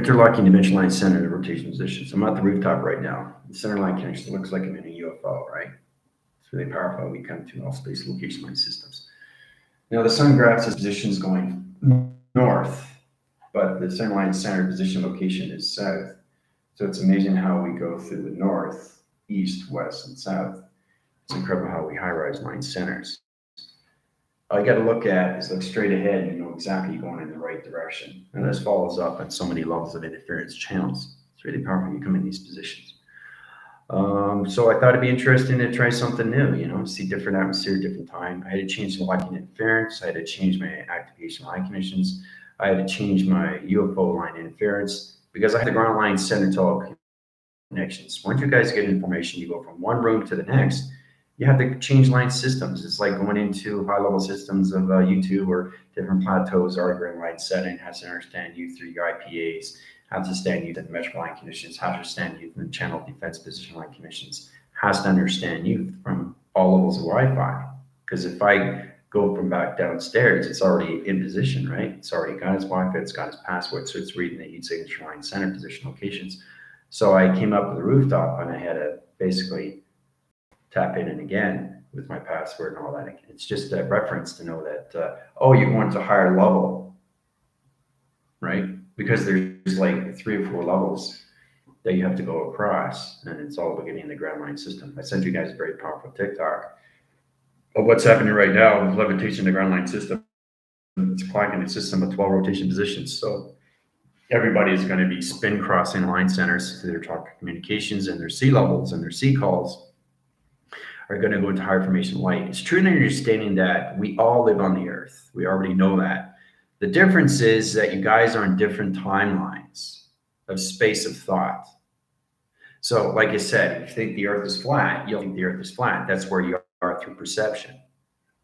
Interlocking dimension line center, the rotation position. So I'm at the rooftop right now. The center line connection looks like I'm in a UFO, right? It's really powerful. We come to all space location line systems. Now the sun graphs its position is going north, but the center line center position location is south. So it's amazing how we go through the north, east, west, and south. It's incredible how we high-rise line centers. All you got to look at is look straight ahead. You know exactly you're going in the right direction. And this follows up on so many levels of interference channels. It's really powerful when you come in these positions. So I thought it'd be interesting to try something new, you know, see different atmosphere, different time. I had to change the locking interference. I had to change my activation line conditions. I had to change my UFO line interference because I had the ground line center to all connections. Once you guys get information, you go from one room to the next. You have to change line systems. It's like going into high-level systems of YouTube or different plateaus, arguing line setting, has to understand you through your IPAs, has to understand you through the mesh line conditions, has to understand you through the channel defense position line conditions, has to understand you from all levels of Wi-Fi. Because if I go from back downstairs, it's already in position, right? It's already got its Wi-Fi, it's got its password, so it's reading the heat signature line center position locations. So I came up with the rooftop and I had to basically tap in and again with my password and all that. It's just a reference to know that, oh, you're going to a higher level, right? Because there's like 3 or 4 levels that you have to go across, and it's all about getting in the ground line system. I sent you guys a very powerful TikTok of what's happening right now with levitation in the ground line system. It's clocking a system of 12 rotation positions. So everybody is going to be spin crossing line centers through their talk communications and their C levels and their C calls are going to go into higher formation light. It's true in understanding that we all live on the earth. We already know that. The difference is that you guys are on different timelines of space of thought. So like I said, if you think the earth is flat, you'll think the earth is flat. That's where you are through perception.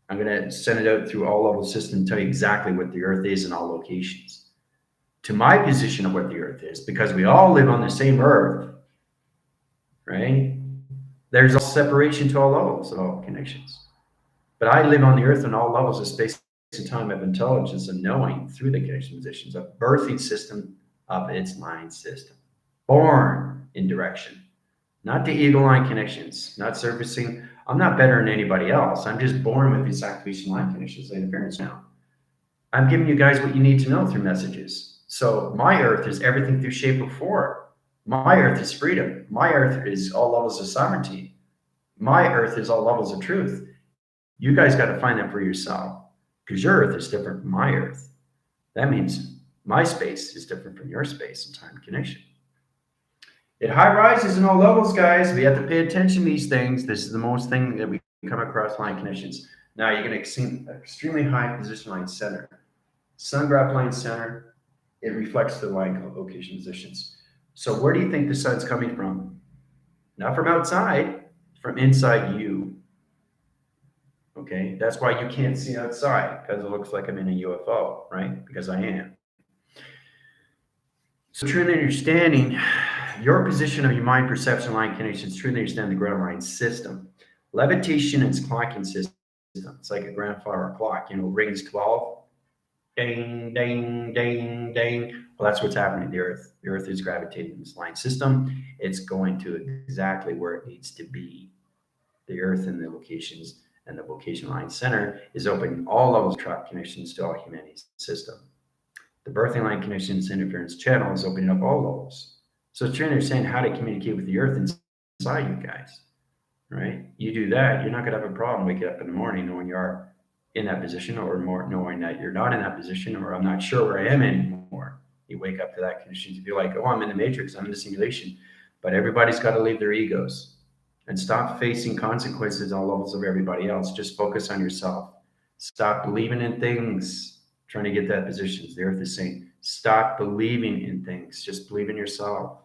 I'm going to send it out through all level system and tell you exactly what the earth is in all locations. To my position of what the earth is, because we all live on the same earth, right? There's a separation to all levels of all connections. But I live on the earth in all levels of space and time of intelligence and knowing through the connection positions, a birthing system of its line system. Born in direction, not the eagle line connections, not surfacing. I'm not better than anybody else. I'm just born with these activation line connections and interference now. I'm giving you guys what you need to know through messages. So my earth is everything through shape of form. My earth is freedom. My earth is all levels of sovereignty. My earth is all levels of truth. You guys got to find that for yourself because your earth is different from my earth. That means my space is different from your space and time connection. It high rises in all levels, guys. We have to pay attention to these things. This is the most thing that we come across line connections. Now you're going to see an extremely high position line center. Sun graph line center, it reflects the line location positions. So where do you think the sun's coming from? Not from outside, from inside you. Okay, that's why you can't see outside, because it looks like I'm in a UFO, right? Because I am. So truly understanding your position of your mind perception line connections, truly understand the ground line system. Levitation and its clocking system. It's like a grandfather clock, you know, rings 12. Ding, ding, ding, ding. Well, that's what's happening to the earth. The earth is gravitating in this line system. It's going to exactly where it needs to be. The earth and the locations and the vocation line center is opening all levels of track connections to all humanity's system. The birthing line connections interference channel is opening up all levels. So it's trying to understand how to communicate with the earth inside you guys, right? You do that, you're not going to have a problem waking up in the morning knowing you are in that position, or more knowing that you're not in that position, or I'm not sure where I am anymore. You wake up to that condition to be like, oh, I'm in the matrix, I'm in the simulation. But everybody's got to leave their egos and stop facing consequences on levels of everybody else. Just focus on yourself. Stop believing in things, trying to get that position. The earth is saying, stop believing in things. Just believe in yourself.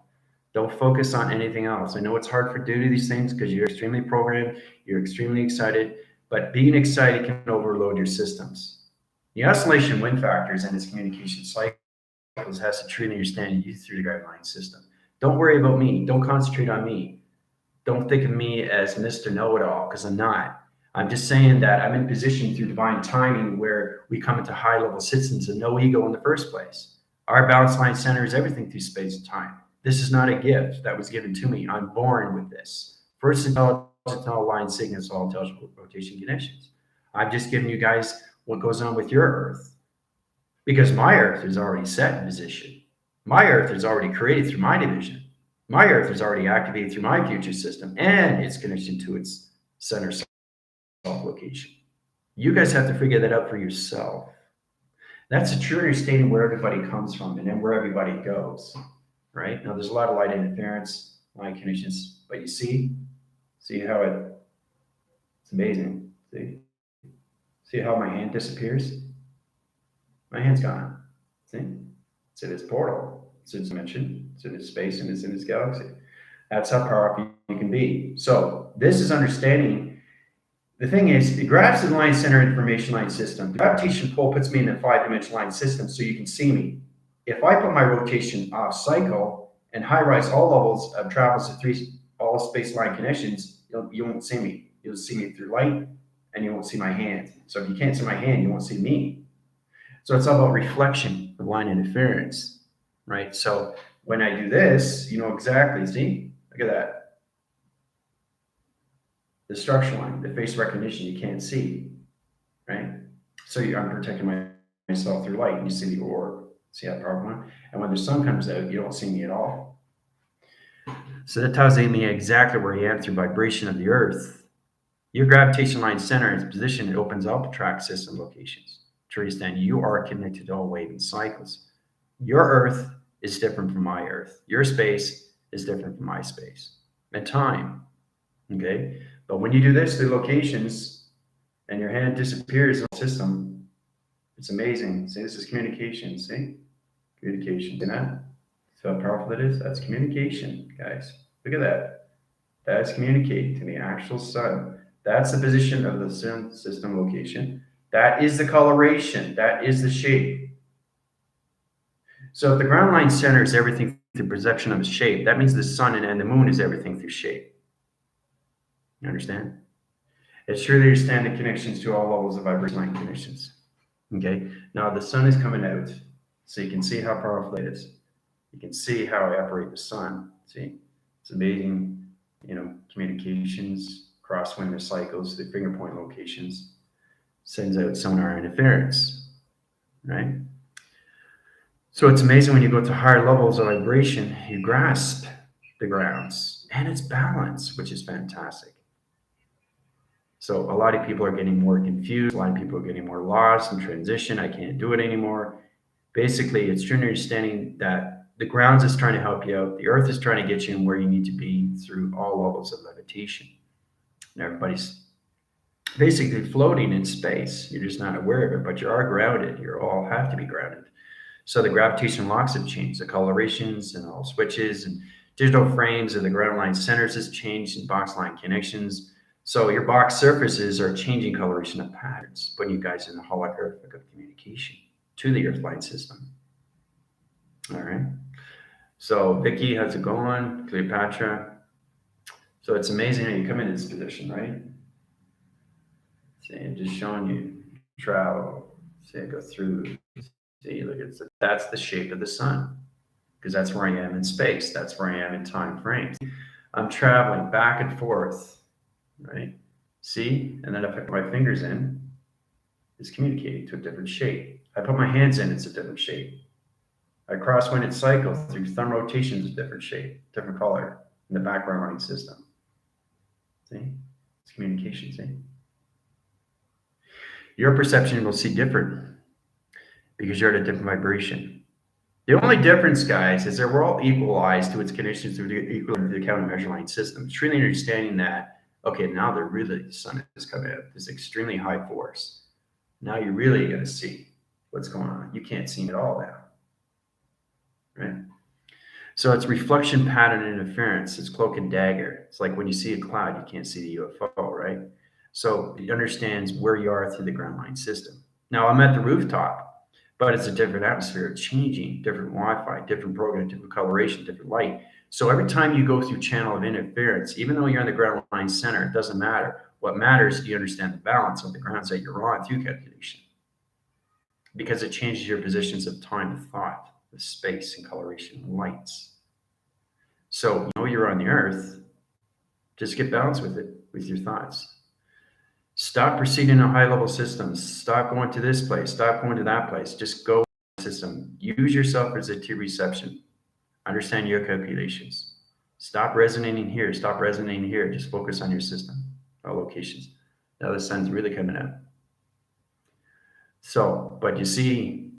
Don't focus on anything else. I know it's hard for do these things because you're extremely programmed, you're extremely excited, but being excited can overload your systems. The oscillation wind factors and its communication cycles has to truly understand you through the guideline system. Don't worry about me. Don't concentrate on me. Don't think of me as Mr. Know-it-all, because I'm not. I'm just saying that I'm in position through divine timing where we come into high-level systems and no ego in the first place. Our balance line center is everything through space and time. This is not a gift that was given to me. I'm born with this. First intelligence line signals all intelligent rotation conditions. I've just given you guys what goes on with your Earth because my Earth is already set in position. My Earth is already created through my division. My Earth is already activated through my future system and its connection to its center self location. You guys have to figure that out for yourself. That's a true understanding where everybody comes from and then where everybody goes, right? Now, there's a lot of light interference, light conditions, but you see how it's amazing. See how my hand disappears? My hand's gone. See? It's in its portal. It's in its dimension. It's in its space, and it's in its galaxy. That's how powerful you can be. So this is understanding. The thing is, the graphs is the line center information line system. The gravitation pull puts me in a 5-dimensional line system so you can see me. If I put my rotation off cycle and high rise all levels of travels to 3 all space line connections, you won't see me. You'll see me through light and you won't see my hand. So if you can't see my hand, you won't see me. So it's all about reflection of line interference, right? So when I do this, you know exactly, see? Look at that. The structure line, the face recognition, you can't see, right? So I'm protecting myself through light, and you see the orb. See that powerful one? And when the sun comes out, you don't see me at all. So that tells me exactly where I am through vibration of the Earth. Your gravitation line center is position. It opens up track system locations to understand you are connected to all waving cycles. Your Earth is different from my Earth. Your space is different from my space. And time, okay? But when you do this, the locations, and your hand disappears in the system, it's amazing. See, this is communication. See? Communication. See that? See how powerful that is? That's communication, guys. Look at that. That's communicating to the actual sun. That's the position of the sun system location. That is the coloration. That is the shape. So if the ground line center is everything through perception of shape, that means the sun and the moon is everything through shape. You understand? It's truly understand the connections to all levels of vibration line conditions. Okay. Now the sun is coming out, so you can see how powerful it is. You can see how I operate the sun. See, it's amazing. Communications, cross-winter cycles, the finger point locations, sends out sonar interference, right? So it's amazing when you go to higher levels of vibration, you grasp the grounds and it's balance, which is fantastic. So a lot of people are getting more confused. A lot of people are getting more lost in transition. I can't do it anymore. Basically, it's true understanding that the grounds is trying to help you out. The earth is trying to get you in where you need to be through all levels of levitation. And everybody's basically floating in space. You're just not aware of it, but you are grounded. You all have to be grounded. So the gravitation locks have changed. The colorations and all switches and digital frames of the ground line centers has changed and box line connections. So your box surfaces are changing coloration of patterns, putting you guys in a holographic of communication to the earth line system. All right. So Vicky, how's it going? Cleopatra. So it's amazing how you come into this position, right? See, I'm just showing you travel. See, I go through. See, look, that's the shape of the sun, because that's where I am in space. That's where I am in time frames. I'm traveling back and forth, right? See, and then if I put my fingers in, it's communicating to a different shape. I put my hands in, it's a different shape. I cross-winded cycle through thumb rotations, a different shape, different color in the background line system. See, it's communication. See, your perception will see different because you're at a different vibration. The only difference, guys, is that we're all equalized to its conditions through the countermeasure line system. It's really understanding that, okay, now the sun is coming out, this extremely high force. Now you're really going to see what's going on. You can't see it all now, right? So it's reflection pattern interference. It's cloak and dagger. It's like when you see a cloud, you can't see the UFO, right? So it understands where you are through the ground line system. Now I'm at the rooftop, but it's a different atmosphere. It's changing, different Wi-Fi, different program, different coloration, different light. So every time you go through channel of interference, even though you're in the ground line center, it doesn't matter. What matters is you understand the balance of the grounds that you're on through calculation, because it changes your positions of time and thought. with space and coloration and lights. So you know you're on the earth, just get balanced with it, with your thoughts. Stop proceeding to high level systems. Stop going to this place. Stop going to that place. Just go system. Use yourself as a T reception. Understand your calculations. Stop resonating here. Stop resonating here. Just focus on your system or locations. Now the sun's really coming out. So, but you see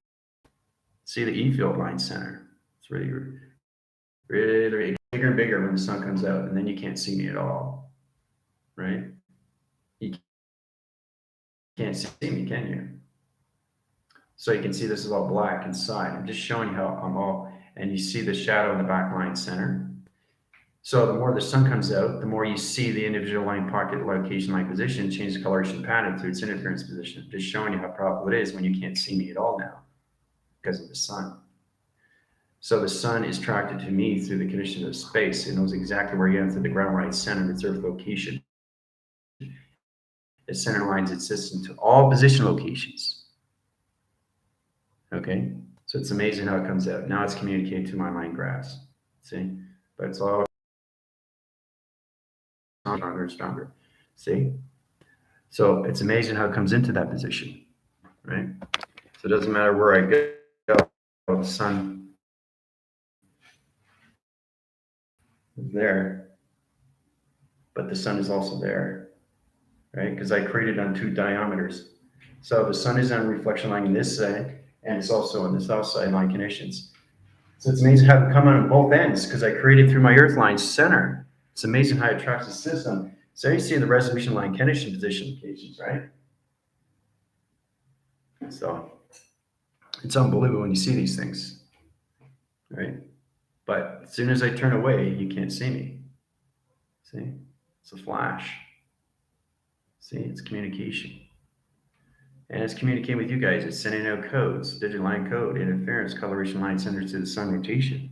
the E field line center. It's really, really bigger and bigger when the sun comes out, and then you can't see me at all, right? You can't see me, can you? So you can see this is all black inside. I'm just showing you how I'm all, and you see the shadow in the back line center. So the more the sun comes out, the more you see the individual line, pocket, location, line, position, change the coloration pattern through its interference position. Just showing you how powerful it is when you can't see me at all now because of the sun. So the sun is attracted to me through the conditions of space. It knows exactly where you enter the ground right center of its earth location. It center lines its system to all position locations. Okay, so it's amazing how it comes out. Now it's communicating to my line graphs. See, but it's all stronger and stronger. See, so it's amazing how it comes into that position, right? So it doesn't matter where I go, the sun is there, but the sun is also there, right? Because I created on two diameters. So the sun is on reflection line in this side, and it's also on the south side line conditions. So it's amazing how it come on both ends because I created through my earth line center. It's amazing how it tracks the system. So you see the resolution line condition position locations, right? So it's unbelievable when you see these things, right? But as soon as I turn away, you can't see me. See, it's a flash. See, it's communication. And it's communicating with you guys. It's sending out codes, digital line code, interference, coloration line centers to the sun rotation.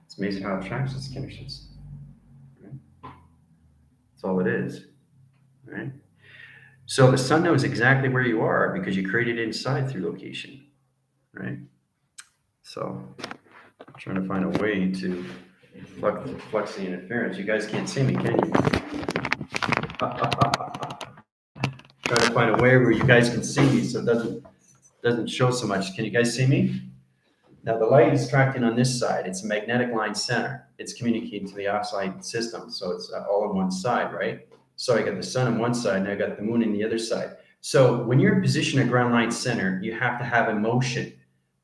It's amazing how it tracks its conditions. Right? That's all it is. Right? So the sun knows exactly where you are because you created it inside through location. Right? So I'm trying to find a way to flex the interference. You guys can't see me, can you? Trying to find a way where you guys can see me so it doesn't show so much. Can you guys see me? Now the light is tracking on this side. It's a magnetic line center. It's communicating to the offside system. So it's all on one side, right? So I got the sun on one side and I got the moon on the other side. So when you're in position at ground line center, you have to have a motion.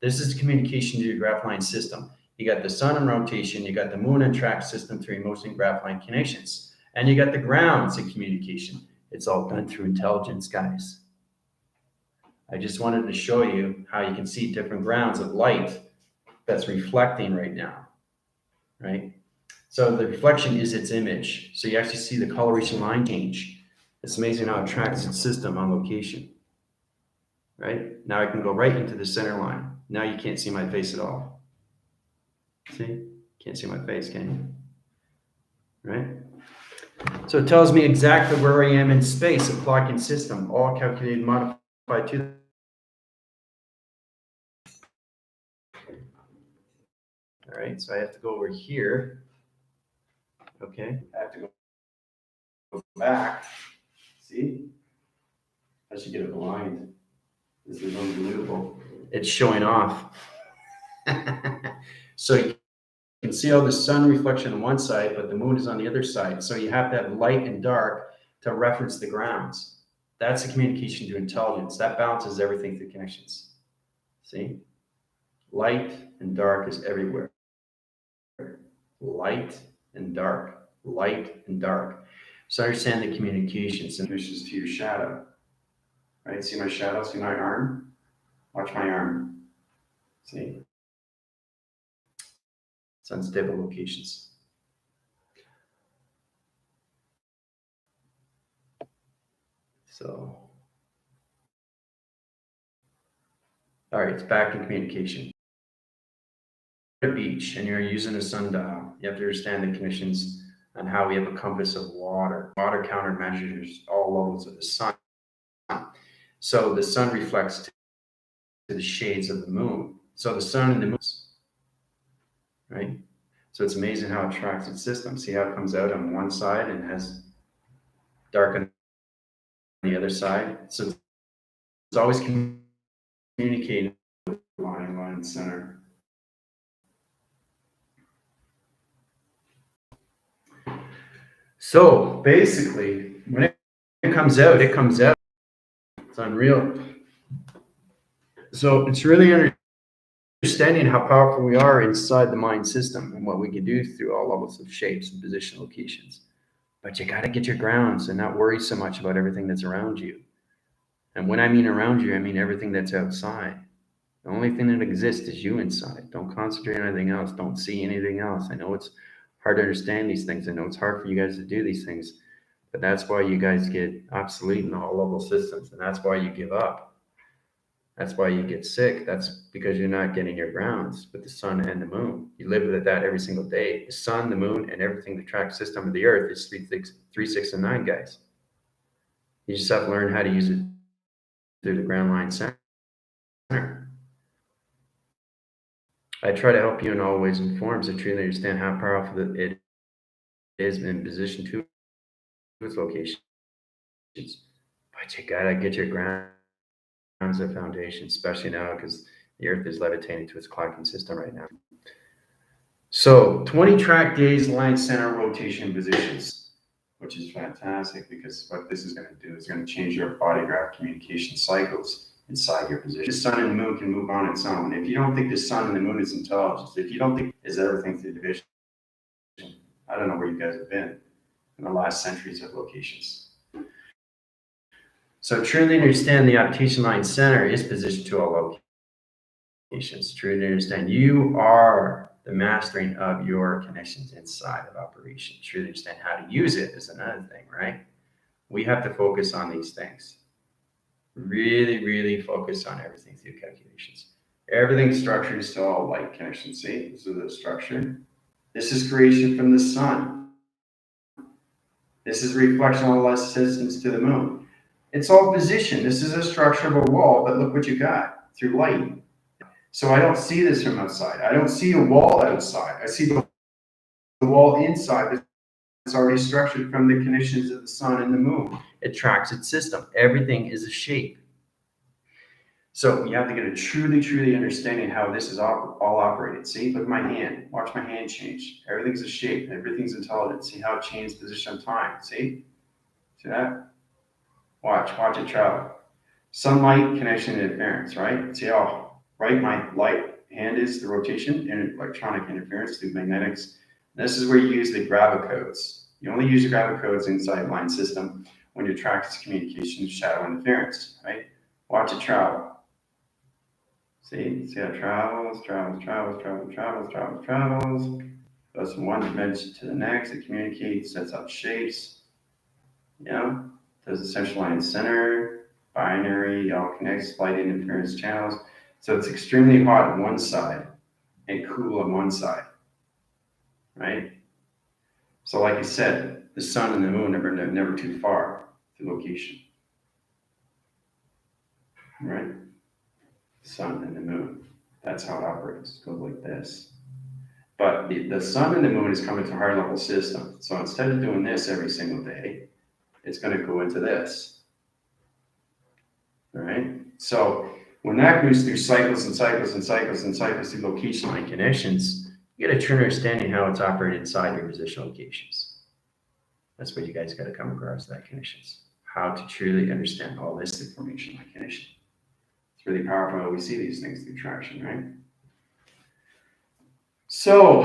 This is communication to your graph line system. You got the sun in rotation, you got the moon in track system through motion graph line connections, and you got the grounds in communication. It's all done through intelligence, guys. I just wanted to show you how you can see different grounds of light that's reflecting right now, right? So the reflection is its image. So you actually see the coloration line change. It's amazing how it tracks its system on location, right? Now I can go right into the center line. Now you can't see my face at all. See? Can't see my face, can you? Right? So it tells me exactly where I am in space, a clocking system, all calculated and modified to all right, so I have to go over here. Okay, I have to go back. See? I should get it blind. This is unbelievable. It's showing off. So you can see all the sun reflection on one side, but the moon is on the other side. So you have to have light and dark to reference the grounds. That's a communication to intelligence. That balances everything through connections. See? Light and dark is everywhere. Light and dark. Light and dark. So understand the communications and pushes to your shadow. Right? See my shadow? See my arm? Watch my arm. See? It's unstable locations. So, all right, it's back in communication. At a beach and you're using a sundial, you have to understand the conditions and how we have a compass of water. Water countermeasures all levels of the sun. So the sun reflects to the shades of the moon. So the sun and the moon, right? So it's amazing how it tracks its system. See how it comes out on one side and has dark on the other side. So it's always communicating with line center. So basically, when it comes out, it comes out. It's unreal. So it's really understanding how powerful we are inside the mind system and what we can do through all levels of shapes and position locations. But you got to get your grounds and not worry so much about everything that's around you. And when I mean around you, I mean everything that's outside. The only thing that exists is you inside. Don't concentrate on anything else. Don't see anything else. I know it's hard to understand these things. I know it's hard for you guys to do these things, but that's why you guys get obsolete in all level systems, and that's why you give up. That's why you get sick. That's because you're not getting your grounds with the sun and the moon. You live with that every single day. The sun, the moon, and everything that tracks system of the earth is 3, 6, and 9, guys. You just have to learn how to use it through the ground line center. I try to help you in all ways and forms to truly understand how powerful it is in position to its locations. But you gotta get your grounds of foundation, especially now because the earth is levitating to its clocking system right now. So 20 track days, line center rotation positions, which is fantastic because what this is going to do is going to change your body graph communication cycles inside your position. The sun and the moon can move on its own. If you don't think the sun and the moon is intelligence, if you don't think is everything through division, I don't know where you guys have been in the last centuries of locations. So truly understand the application line center is positioned to all locations. Truly understand you are the mastering of your connections inside of operation. Truly understand how to use it is another thing, right? We have to focus on these things. Really, really focus on everything through calculations. Everything's structured is to all light connections. See, this is the structure. This is creation from the sun. This is reflection of light systems to the moon. It's all position. This is a structure of a wall, but look what you got through light. So I don't see this from outside. I don't see a wall outside. I see the wall inside that's already structured from the connections of the sun and the moon. It tracks its system. Everything is a shape. So you have to get a truly, truly understanding how this is all operated. See, look at my hand. Watch my hand change. Everything's a shape. Everything's intelligent. See how it changes position of time. See that? Watch it travel. Sunlight, connection, and interference, right? See how right my light hand is the rotation and electronic interference through magnetics. This is where you use the gravicodes. You only use your gravicodes inside line system when you track its communication shadow interference, right? Watch it travel. See how it travels. Goes from one dimension to the next. It communicates, sets up shapes. Does the central line center, binary, all connects, light interference channels. So it's extremely hot on one side and cool on one side, right? So like I said, the sun and the moon are never too far to location, right? The sun and the moon. That's how it operates. It goes like this. But the sun and the moon is coming to a higher level system. So instead of doing this every single day, it's going to go into this. All right. So when that goes through cycles through location line connections, you get a true understanding how it's operated inside your position locations. That's what you guys got to come across, that connections. How to truly understand all this information like connection. It's really powerful how we see these things through traction, right? So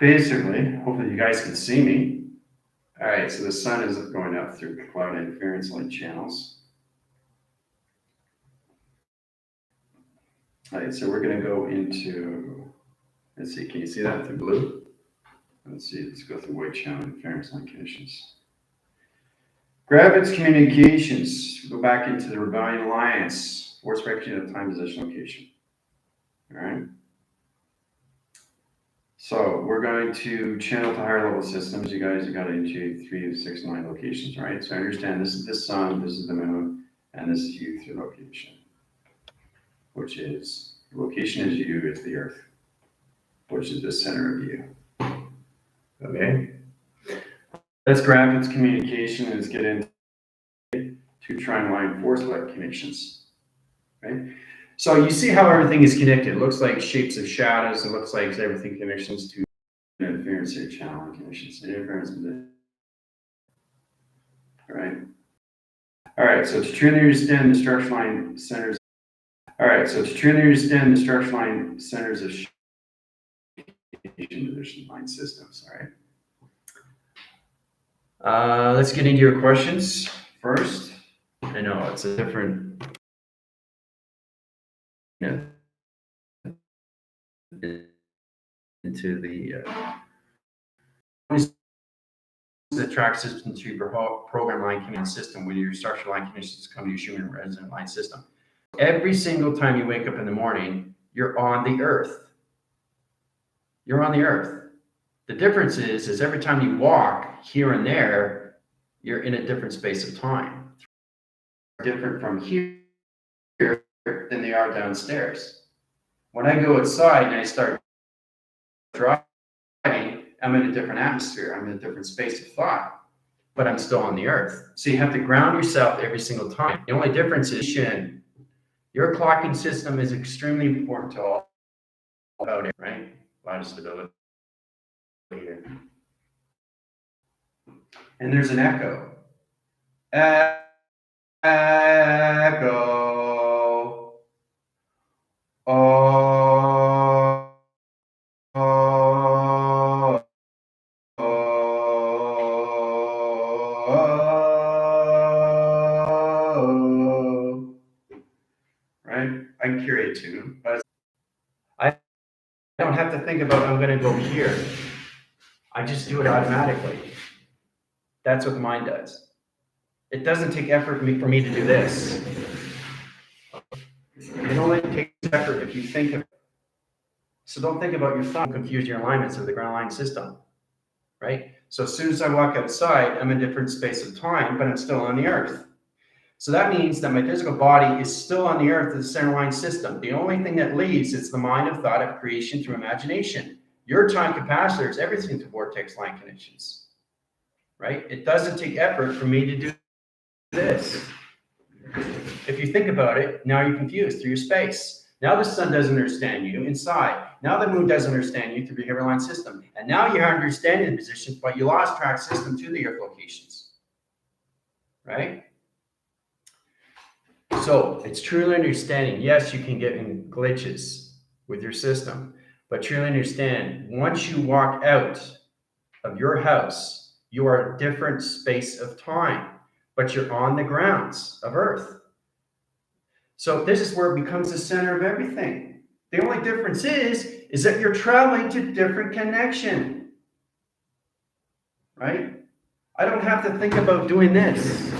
basically, hopefully you guys can see me. All right, so the sun is going up through cloud interference light channels. All right, so we're going to go into, let's see, can you see that through blue? Let's see, let's go through white channel interference light conditions. Gravit's communications, go back into the Rebellion Alliance, force direction of time, position, location. All right. So we're going to channel to higher level systems. You guys got into 3, 6, 9 locations, right? So I understand this is the sun, this is the moon, and this is you through location, which is The location is you, is the earth, which is the center of you. Okay? Let's grab its communication and let's get into two triline force-like connections. Right? So you see how everything is connected. It looks like shapes of shadows. It looks like everything connections to interference here, channel connections, interference. All right. All right. So to truly understand the structure line centers. All right. So to truly understand the structure line centers of division line systems. All right. Let's get into your questions first. I know it's a different. Into the track system to your program line command system when your structure line connections come to your human resident line system. Every single time you wake up in the morning, you're on the earth. You're on the earth. The difference is every time you walk here and there, you're in a different space of time. Different from here than they are downstairs. When I go outside and I start driving, I'm in a different atmosphere. I'm in a different space of thought, but I'm still on the earth. So you have to ground yourself every single time. The only difference is your clocking system is extremely important to all about it, right? A lot of stability here. And there's an echo. Echo. Oh. Oh. Oh. Right? I can carry a tune, but I don't have to think about I'm going to go here. I just do it automatically. That's what the mind does. It doesn't take effort for me to do this. It only takes effort if you think of it. So don't think about your thumb, confuse your alignments of the ground line system, right? So as soon as I walk outside, I'm in a different space of time, but I'm still on the earth. So that means that my physical body is still on the earth as the center line system. The only thing that leaves is the mind of thought of creation through imagination. Your time capacitor is everything to vortex line connections, right? It doesn't take effort for me to do this. If you think about it, now you're confused through your space. Now the sun doesn't understand you inside. Now the moon doesn't understand you through the behavioral line system. And now you're understanding the positions, but you lost track system to the earth locations, right? So it's truly understanding. Yes, you can get in glitches with your system, but truly understand once you walk out of your house, you are a different space of time, but you're on the grounds of Earth. So this is where it becomes the center of everything. The only difference is that you're traveling to different connection, right? I don't have to think about doing this.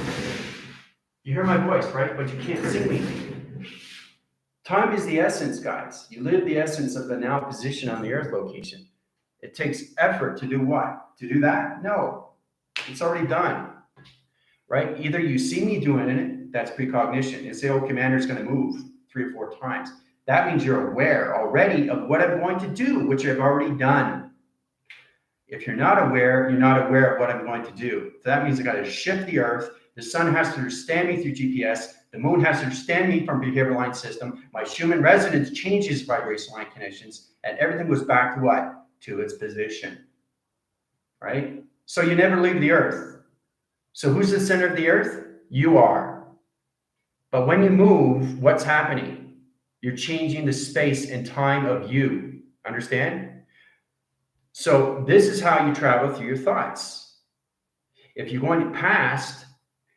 You hear my voice, right? But you can't see me. Time is the essence, guys. You live the essence of the now position on the earth location. It takes effort to do what? To do that? No. It's already done, right? Either you see me doing it, that's precognition. You say, oh, commander's going to move 3 or 4 times. That means you're aware already of what I'm going to do, which I've already done. If you're not aware, you're not aware of what I'm going to do. So that means I got to shift the earth. The sun has to understand me through GPS. The moon has to understand me from behavioral line system. My Schumann resonance changes vibration line connections, and everything goes back to what? To its position, right? So you never leave the earth. So who's the center of the earth? You are. But when you move, what's happening? You're changing the space and time of you. Understand? So this is how you travel through your thoughts. If you're going past,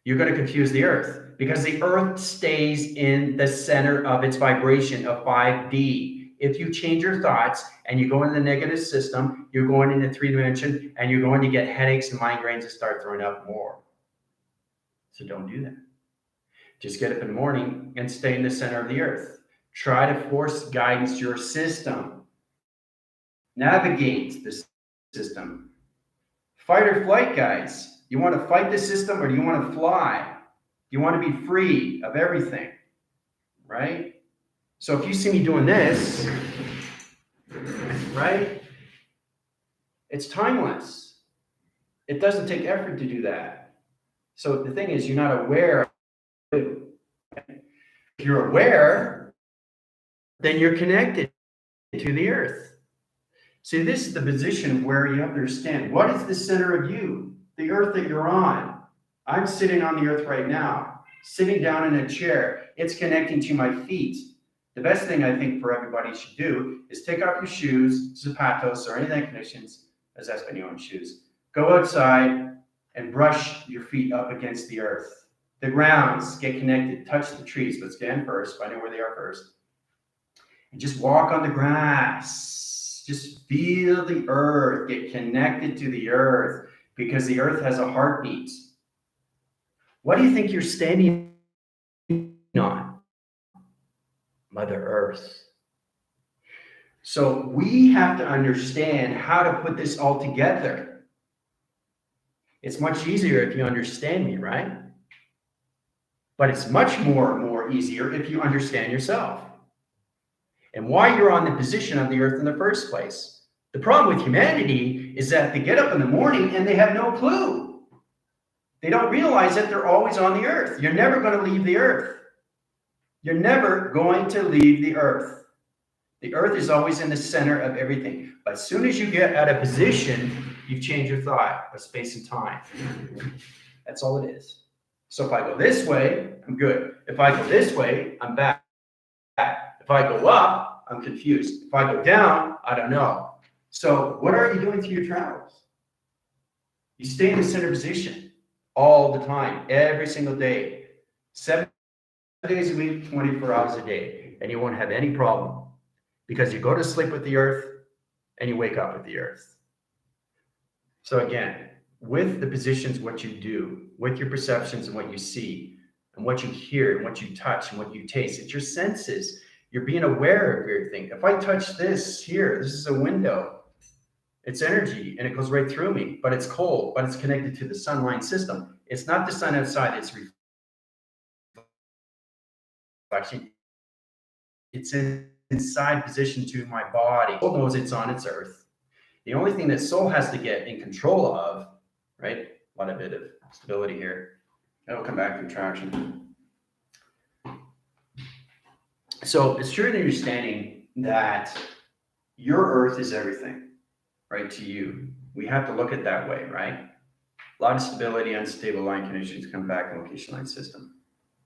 you're going to confuse the earth because the earth stays in the center of its vibration of 5D. If you change your thoughts and you go into the negative system, you're going into 3 dimension and you're going to get headaches and migraines and start throwing up more. So don't do that. Just get up in the morning and stay in the center of the earth. Try to force guidance your system. Navigate the system. Fight or flight, guys. You want to fight the system or do you want to fly? You want to be free of everything, right? So if you see me doing this, right, it's timeless. It doesn't take effort to do that. So the thing is, you're not aware. If you're aware, then you're connected to the earth. See, this is the position where you have to understand what is the center of you, the earth that you're on. I'm sitting on the earth right now, sitting down in a chair. It's connecting to my feet. The best thing I think for everybody should do is take off your shoes, zapatos, or any of that conditions, as Espanol shoes. Go outside and brush your feet up against the earth. The grounds, get connected, touch the trees, but stand first, find out where they are first. And just walk on the grass. Just feel the earth, get connected to the earth, because the earth has a heartbeat. What do you think you're standing on? Mother Earth. So we have to understand how to put this all together. It's much easier if you understand me, right? But it's much more easier if you understand yourself and why you're on the position of the earth in the first place. The problem with humanity is that they get up in the morning and they have no clue. They don't realize that they're always on the earth. You're never going to leave the earth. You're never going to leave the earth. The earth is always in the center of everything. But as soon as you get out of position, you've changed your thought of space and time. That's all it is. So if I go this way, I'm good. If I go this way, I'm back. If I go up, I'm confused. If I go down, I don't know. So what are you doing through your travels? You stay in the center position all the time, every single day, 7 days a week, 24 hours a day, and you won't have any problem because you go to sleep with the earth and you wake up with the earth. So again, with the positions, what you do, with your perceptions and what you see, and what you hear, and what you touch, and what you taste, it's your senses. You're being aware of everything. If I touch this here, this is a window. It's energy, and it goes right through me, but it's cold, but it's connected to the sunlight system. It's not the sun outside, it's reflection. It's inside position to my body. Soul knows it's on its earth. The only thing that soul has to get in control of, right? A lot of bit of stability here. That'll come back to traction. So it's true understanding that your earth is everything, right? To you. We have to look at it that way, right? A lot of stability, unstable line conditions come back in location line system,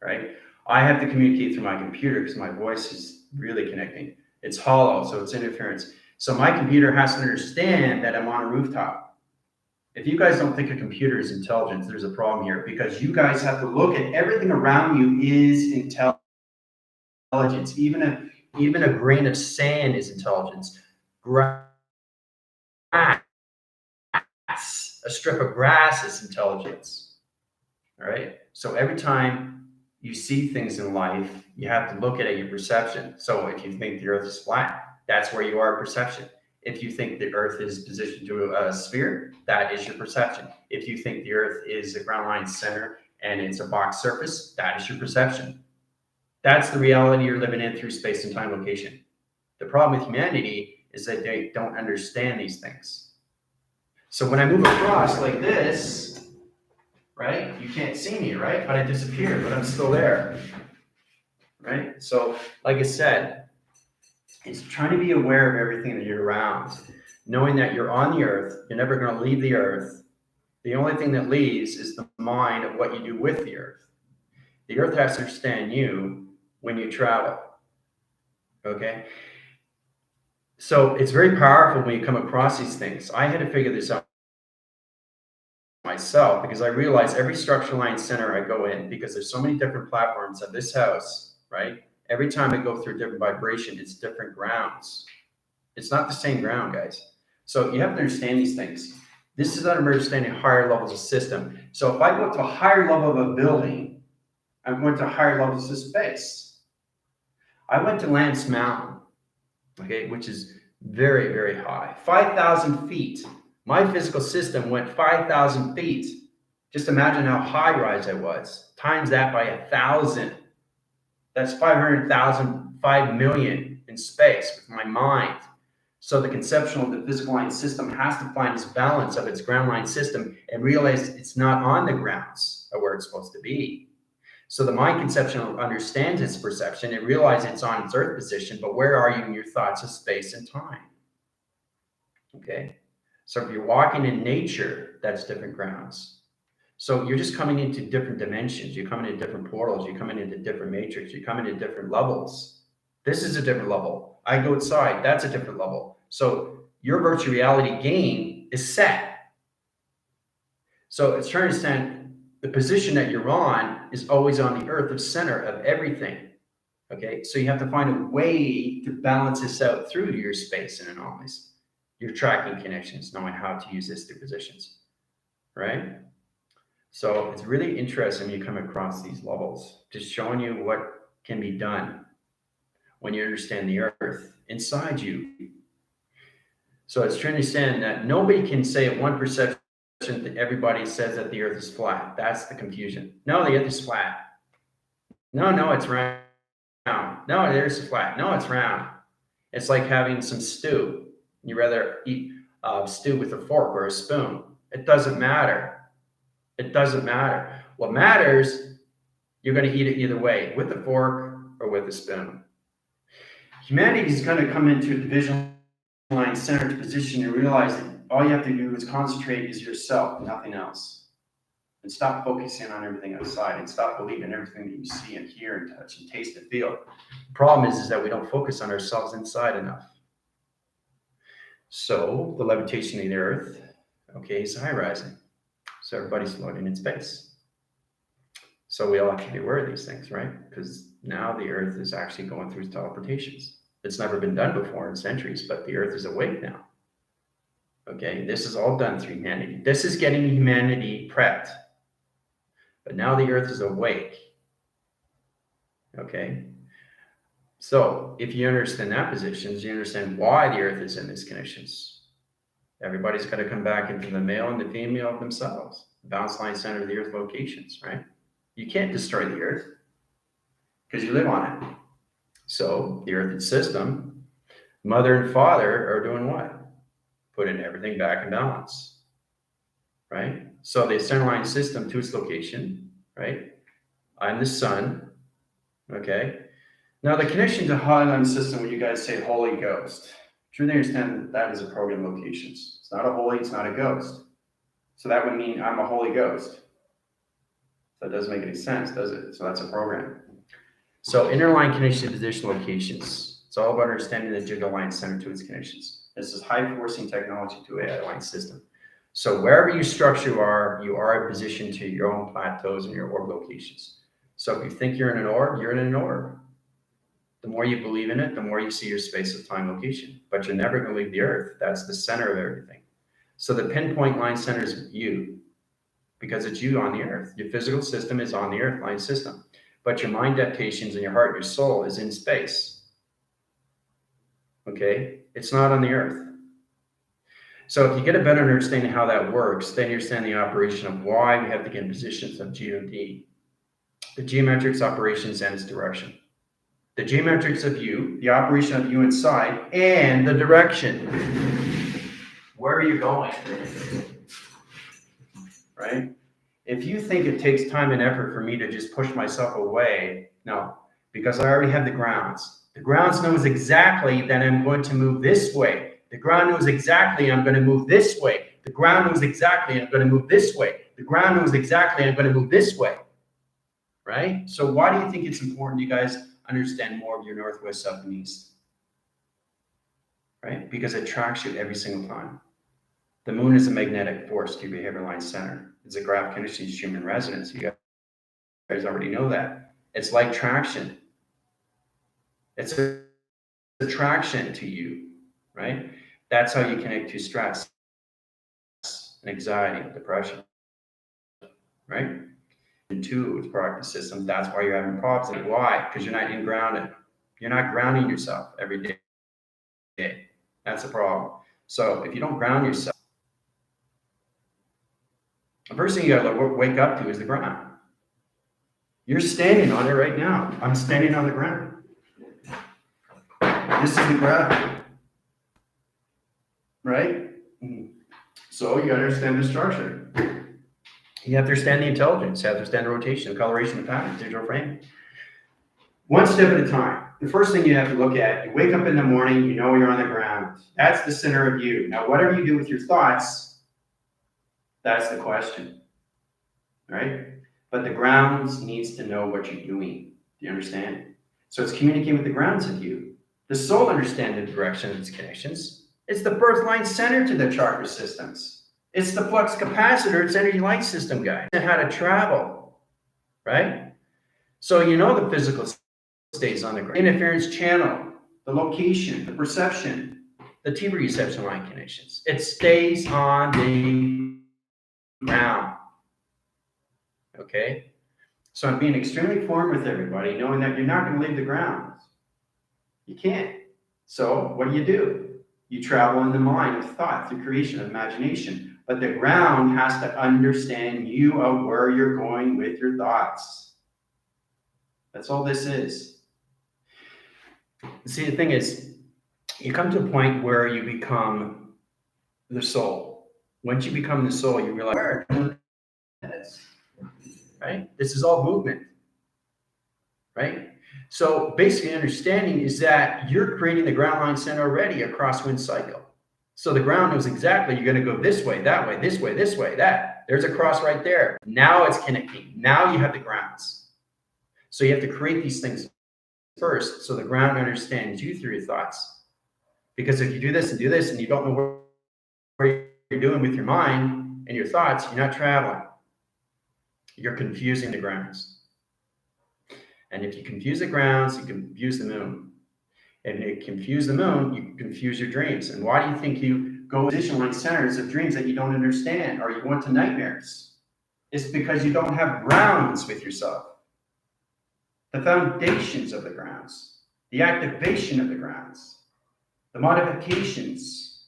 right? I have to communicate through my computer because my voice is really connecting. It's hollow, so it's interference. So my computer has to understand that I'm on a rooftop. If you guys don't think a computer is intelligence, there's a problem here because you guys have to look at everything around you is intelligence. Even a grain of sand is intelligence. Grass, a strip of grass is intelligence. All right. So every time you see things in life, you have to look at your perception. So if you think the earth is flat, that's where you are perception. If you think the earth is positioned to a sphere, that is your perception. If you think the earth is a ground line center and it's a box surface, that is your perception. That's the reality you're living in through space and time location. The problem with humanity is that they don't understand these things. So when I move across like this, right, you can't see me, right? But I disappeared, but I'm still there, right? So like I said, it's trying to be aware of everything that you're around, knowing that you're on the earth, you're never going to leave the earth. The only thing that leaves is the mind of what you do with the earth. The earth has to understand you when you travel, okay? So it's very powerful when you come across these things. I had to figure this out myself because I realized every structure line center I go in, because there's so many different platforms of this house, right? Every time I go through a different vibration, it's different grounds. It's not the same ground, guys. So you have to understand these things. This is understanding higher levels of system. So if I go to a higher level of a building, I'm going to higher levels of space. I went to Lance Mountain, okay, which is very, very high, 5,000 feet. My physical system went 5,000 feet. Just imagine how high rise I was. Times that by 1,000. That's 500,000 5 million in space with my mind. So the conceptual, the physical line system has to find its balance of its ground line system and realize it's not on the grounds of where it's supposed to be. So the mind conception understands its perception. It realizes it's on its earth position, but where are you in your thoughts of space and time? Okay. So if you're walking in nature, that's different grounds. So you're just coming into different dimensions. You're coming into different portals. You're coming into different matrix. You're coming into different levels. This is a different level. I go outside. That's a different level. So your virtual reality game is set. So it's trying to understand the position that you're on is always on the earth, the center of everything. Okay. So you have to find a way to balance this out through your space and anomalies. Your tracking connections, knowing how to use this through positions. Right? So it's really interesting when you come across these levels, just showing you what can be done when you understand the earth inside you. So it's trying to understand that nobody can say at one perception that everybody says that the earth is flat. That's the confusion. No, the earth is flat. No, it's round. No, the earth is flat. No, it's round. It's like having some stew. You rather eat stew with a fork or a spoon. It doesn't matter. It doesn't matter. What matters, you're going to eat it either way, with a fork or with a spoon. Humanity is going to come into a division line centered position and realize that all you have to do is concentrate is yourself, nothing else. And stop focusing on everything outside and stop believing everything that you see and hear and touch and taste and feel. The problem is that we don't focus on ourselves inside enough. So the levitation of the earth, okay, is high rising. So everybody's floating in space. So we all have to be aware of these things, right? Because now the earth is actually going through teleportations. It's never been done before in centuries, but the earth is awake now. Okay, this is all done through humanity. This is getting humanity prepped. But now the earth is awake. Okay? So if you understand that positions, you understand why the earth is in these conditions. Everybody's got to come back into the male and the female of themselves. The balance line center of the earth locations, right? You can't destroy the earth because you live on it. So the earth system, mother and father are doing what? Putting everything back in balance, right? So the center line system to its location, right? I'm the sun, okay? Now the connection to Highline system, when you guys say Holy Ghost, truly understand that is a program locations. It's not a holy, it's not a ghost. So that would mean I'm a Holy Ghost. So it doesn't make any sense, does it? So that's a program. So inner line connection to position locations. It's all about understanding the digital line center to its connections. This is high forcing technology to AI line system. So wherever you structure you are in position to your own plateaus and your orb locations. So if you think you're in an orb, you're in an orb. The more you believe in it, the more you see your space of time location. But you're never going to leave the earth. That's the center of everything. So the pinpoint line center is you, because it's you on the earth. Your physical system is on the earth line system. But your mind adaptations and your heart, your soul is in space. Okay? It's not on the earth. So if you get a better understanding of how that works, then you understand the operation of why we have to get in positions of GOD. The geometrics operations and its direction. The geometrics of you, the operation of you inside, and the direction. Where are you going? Right? If you think it takes time and effort for me to just push myself away, no, because I already have the grounds. The grounds knows exactly that I'm going to move this way. The ground knows exactly I'm going to move this way. The ground knows exactly I'm going to move this way. The ground knows exactly I'm going to move this way. Right? So why do you think it's important you guys understand more of your northwest, south, and east? Right? Because it tracks you every single time. The moon is a magnetic force to your behavior line center. It's a graph condition to human resonance. You guys already know that. It's like traction. It's a attraction to you, right? That's how you connect to stress, anxiety, depression, right? And two, with proactive systems, that's why you're having problems. And why? Because you're not grounded. You're not grounding yourself every day. That's a problem. So if you don't ground yourself, the first thing you got to wake up to is the ground. You're standing on it right now. I'm standing on the ground. This is the gravity, right? So you understand the structure. You have to understand the intelligence. You have to understand the rotation, the coloration, the pattern, digital framing. One step at a time. The first thing you have to look at, you wake up in the morning, you know you're on the ground. That's the center of you. Now, whatever you do with your thoughts, that's the question, right? But the grounds needs to know what you're doing. Do you understand? So it's communicating with the grounds of you. The soul understands the direction of its connections. It's the birth line center to the chakra systems. It's the flux capacitor, it's energy light system, guys. And how to travel, right? So you know the physical stays on the ground. Interference channel, the location, the perception, the T reception line connections. It stays on the ground. Okay? So I'm being extremely firm with everybody, knowing that you're not going to leave the grounds. You can't. So what do? You travel in the mind of thought, through creation, of imagination. But the ground has to understand you of where you're going with your thoughts. That's all this is. See, the thing is, you come to a point where you become the soul. Once you become the soul, you realize, where is, right? This is all movement, right? So basically understanding is that you're creating the ground line center already, a crosswind cycle. So the ground knows exactly you're going to go this way, that way, this way, this way, that. There's a cross right there. Now it's connecting. Now you have the grounds. So you have to create these things first so the ground understands you through your thoughts. Because if you do this and you don't know what you're doing with your mind and your thoughts, you're not traveling. You're confusing the grounds. And if you confuse the grounds, you confuse the moon. And if you confuse the moon, you confuse your dreams. And why do you think you go to position line centers of dreams that you don't understand, or you go into nightmares? It's because you don't have grounds with yourself. The foundations of the grounds, the activation of the grounds, the modifications,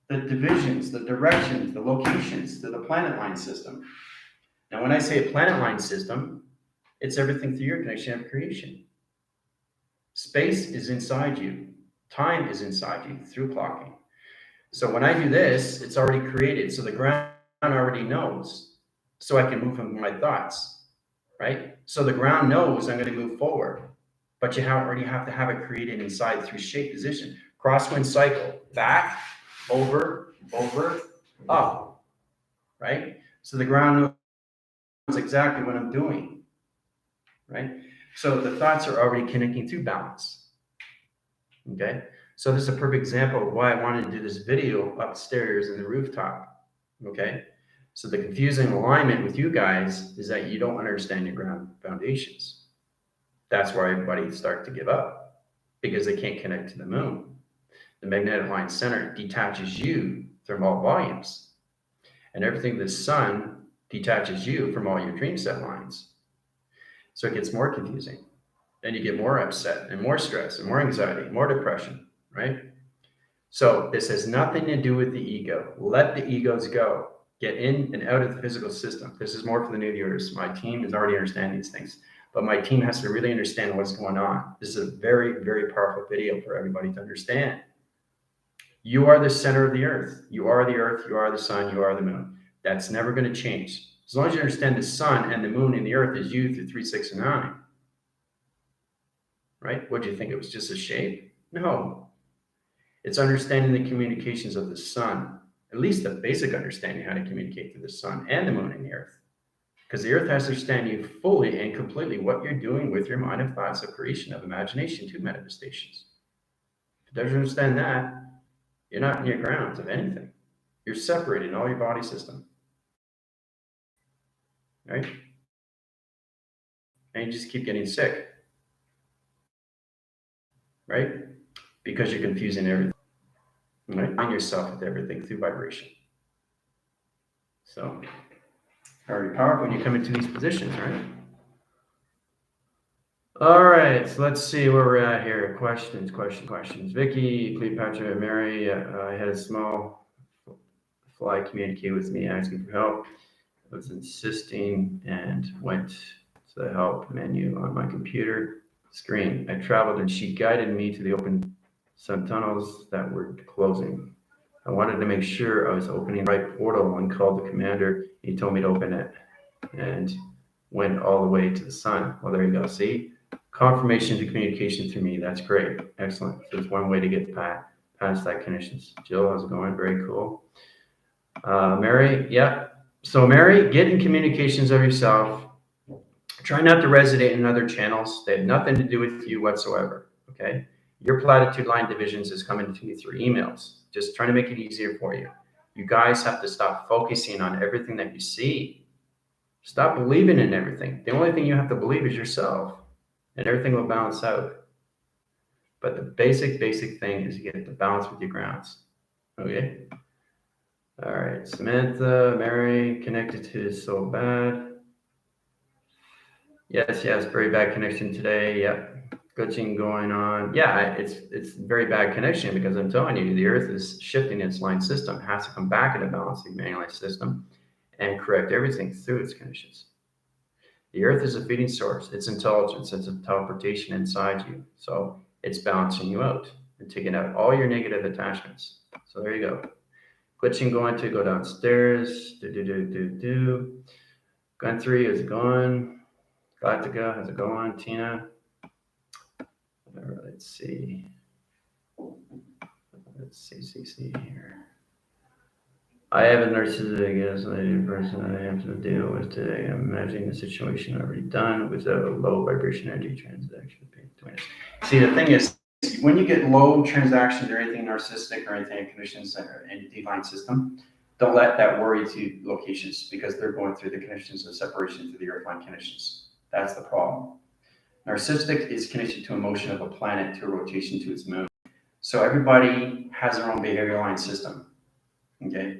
the divisions, the directions, the locations to the planet line system. Now, when I say a planet line system, it's everything through your connection of creation. Space is inside you. Time is inside you through clocking. So when I do this, it's already created. So the ground already knows. So I can move from my thoughts, right? So the ground knows I'm going to move forward. But you already have to have it created inside through shape position. Crosswind cycle. Back, over, up, right? So the ground knows exactly what I'm doing, right? So the thoughts are already connecting through balance. Okay, so this is a perfect example of why I wanted to do this video upstairs in the rooftop. Okay, so the confusing alignment with you guys is that you don't understand your ground foundations. That's why everybody starts to give up, because they can't connect to the moon. The magnetic line center detaches you from all volumes, and everything the sun detaches you from all your dream set lines. So it gets more confusing. Then you get more upset and more stress and more anxiety, more depression, right? So this has nothing to do with the ego. Let the egos go. Get in and out of the physical system. This is more for the new viewers. My team is already understanding these things, but my team has to really understand what's going on. This is a very, very powerful video for everybody to understand. You are the center of the earth. You are the earth. You are the sun. You are the moon. That's never going to change. As long as you understand the sun and the moon and the earth is you through 3, 6, and 9. Right? What do you think? It was just a shape? No. It's understanding the communications of the sun, at least the basic understanding how to communicate to the sun and the moon and the earth. Because the earth has to understand you fully and completely what you're doing with your mind of thoughts of creation, of imagination to manifestations. If it doesn't understand that, you're not in your grounds of anything. You're separated in all your body system. Right? And you just keep getting sick. Right? Because you're confusing everything. Right? Find yourself with everything through vibration. So, very powerful when you come into these positions, right? All right, so let's see where we're at here. Questions. Vicky, Cleopatra, Mary, I had a small fly communicate with me asking for help. I was insisting and went to the help menu on my computer screen. I traveled and she guided me to the open some tunnels that were closing. I wanted to make sure I was opening the right portal and called the commander. He told me to open it and went all the way to the sun. Well, there you go. See? Confirmation to communication through me. That's great. Excellent. So it's one way to get past that conditions. Jill, how's it going? Very cool. Mary, yeah. So Mary, get in communications of yourself. Try not to resonate in other channels. They have nothing to do with you whatsoever. Okay. Your platitude line divisions is coming to you through emails. Just trying to make it easier for you. You guys have to stop focusing on everything that you see. Stop believing in everything. The only thing you have to believe is yourself, and everything will balance out. But the basic thing is you get to balance with your grounds. Okay. All right. Samantha, Mary, connected to so bad. Yes, very bad connection today. Yep. Glitching going on. Yeah, it's very bad connection because I'm telling you, the Earth is shifting its line system. It has to come back into balance the manual system and correct everything through its conditions. The Earth is a feeding source. It's intelligence. It's a teleportation inside you. So it's balancing you out and taking out all your negative attachments. So there you go. Glitching going to go downstairs. Gun 3 is going. Galactica, how's it going? Tina. Let's see. See here. I have a narcissistic isolated person I have to deal with today. I'm imagining the situation already done without a low vibration energy transaction between us. See, the thing is, when you get low transactions or anything narcissistic or anything in conditions or any divine system, don't let that worry to locations because they're going through the conditions of separation through the earthline conditions. That's the problem. Narcissistic is connected to a motion of a planet to a rotation to its moon. So everybody has their own behavior line system. Okay.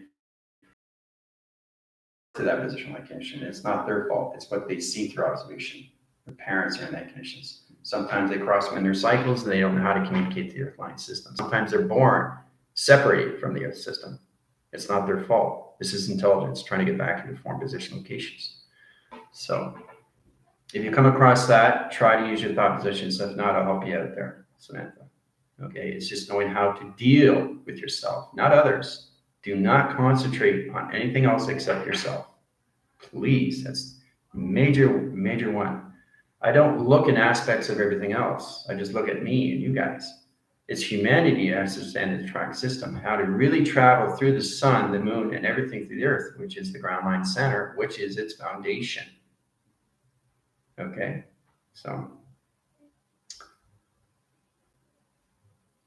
To that position like condition. It's not their fault. It's what they see through observation. Their parents are in that conditions. Sometimes they cross when their cycles and they don't know how to communicate to the earthline system. Sometimes they're born separated from the earth system. It's not their fault. This is intelligence trying to get back into form position locations. So if you come across that, try to use your thought positions. If not, I'll help you out there, Samantha. Okay, it's just knowing how to deal with yourself, not others. Do not concentrate on anything else except yourself. Please, that's major one. I don't look in aspects of everything else. I just look at me and you guys. It's humanity that has to understand the track system, how to really travel through the sun, the moon, and everything through the earth, which is the ground line center, which is its foundation. Okay, so.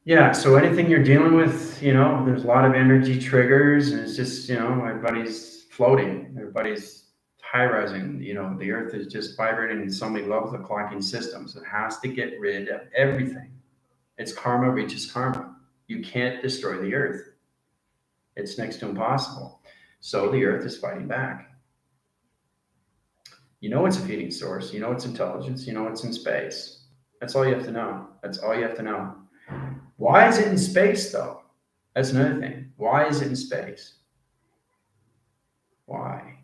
Yeah, so anything you're dealing with, there's a lot of energy triggers, and it's just, everybody's floating, everybody's high rising, the earth is just vibrating in so many levels of clocking systems. It has to get rid of everything. It's karma reaches karma. You can't destroy the earth. It's next to impossible. So the earth is fighting back. It's a feeding source, it's intelligence, it's in space. That's all you have to know. That's all you have to know. Why is it in space, though? That's another thing. Why is it in space? Why?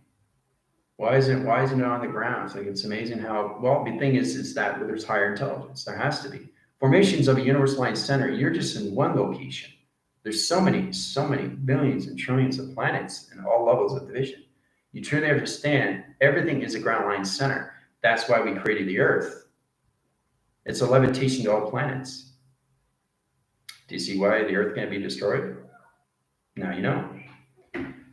Why isn't it on the ground? It's like it's amazing how, well, the thing is that there's higher intelligence. There has to be. Formations of a universal line center, you're just in one location. There's so many billions and trillions of planets and all levels of division. You truly understand everything is a ground line center. That's why we created the Earth. It's a levitation to all planets. Do you see why the Earth can't be destroyed? Now you know.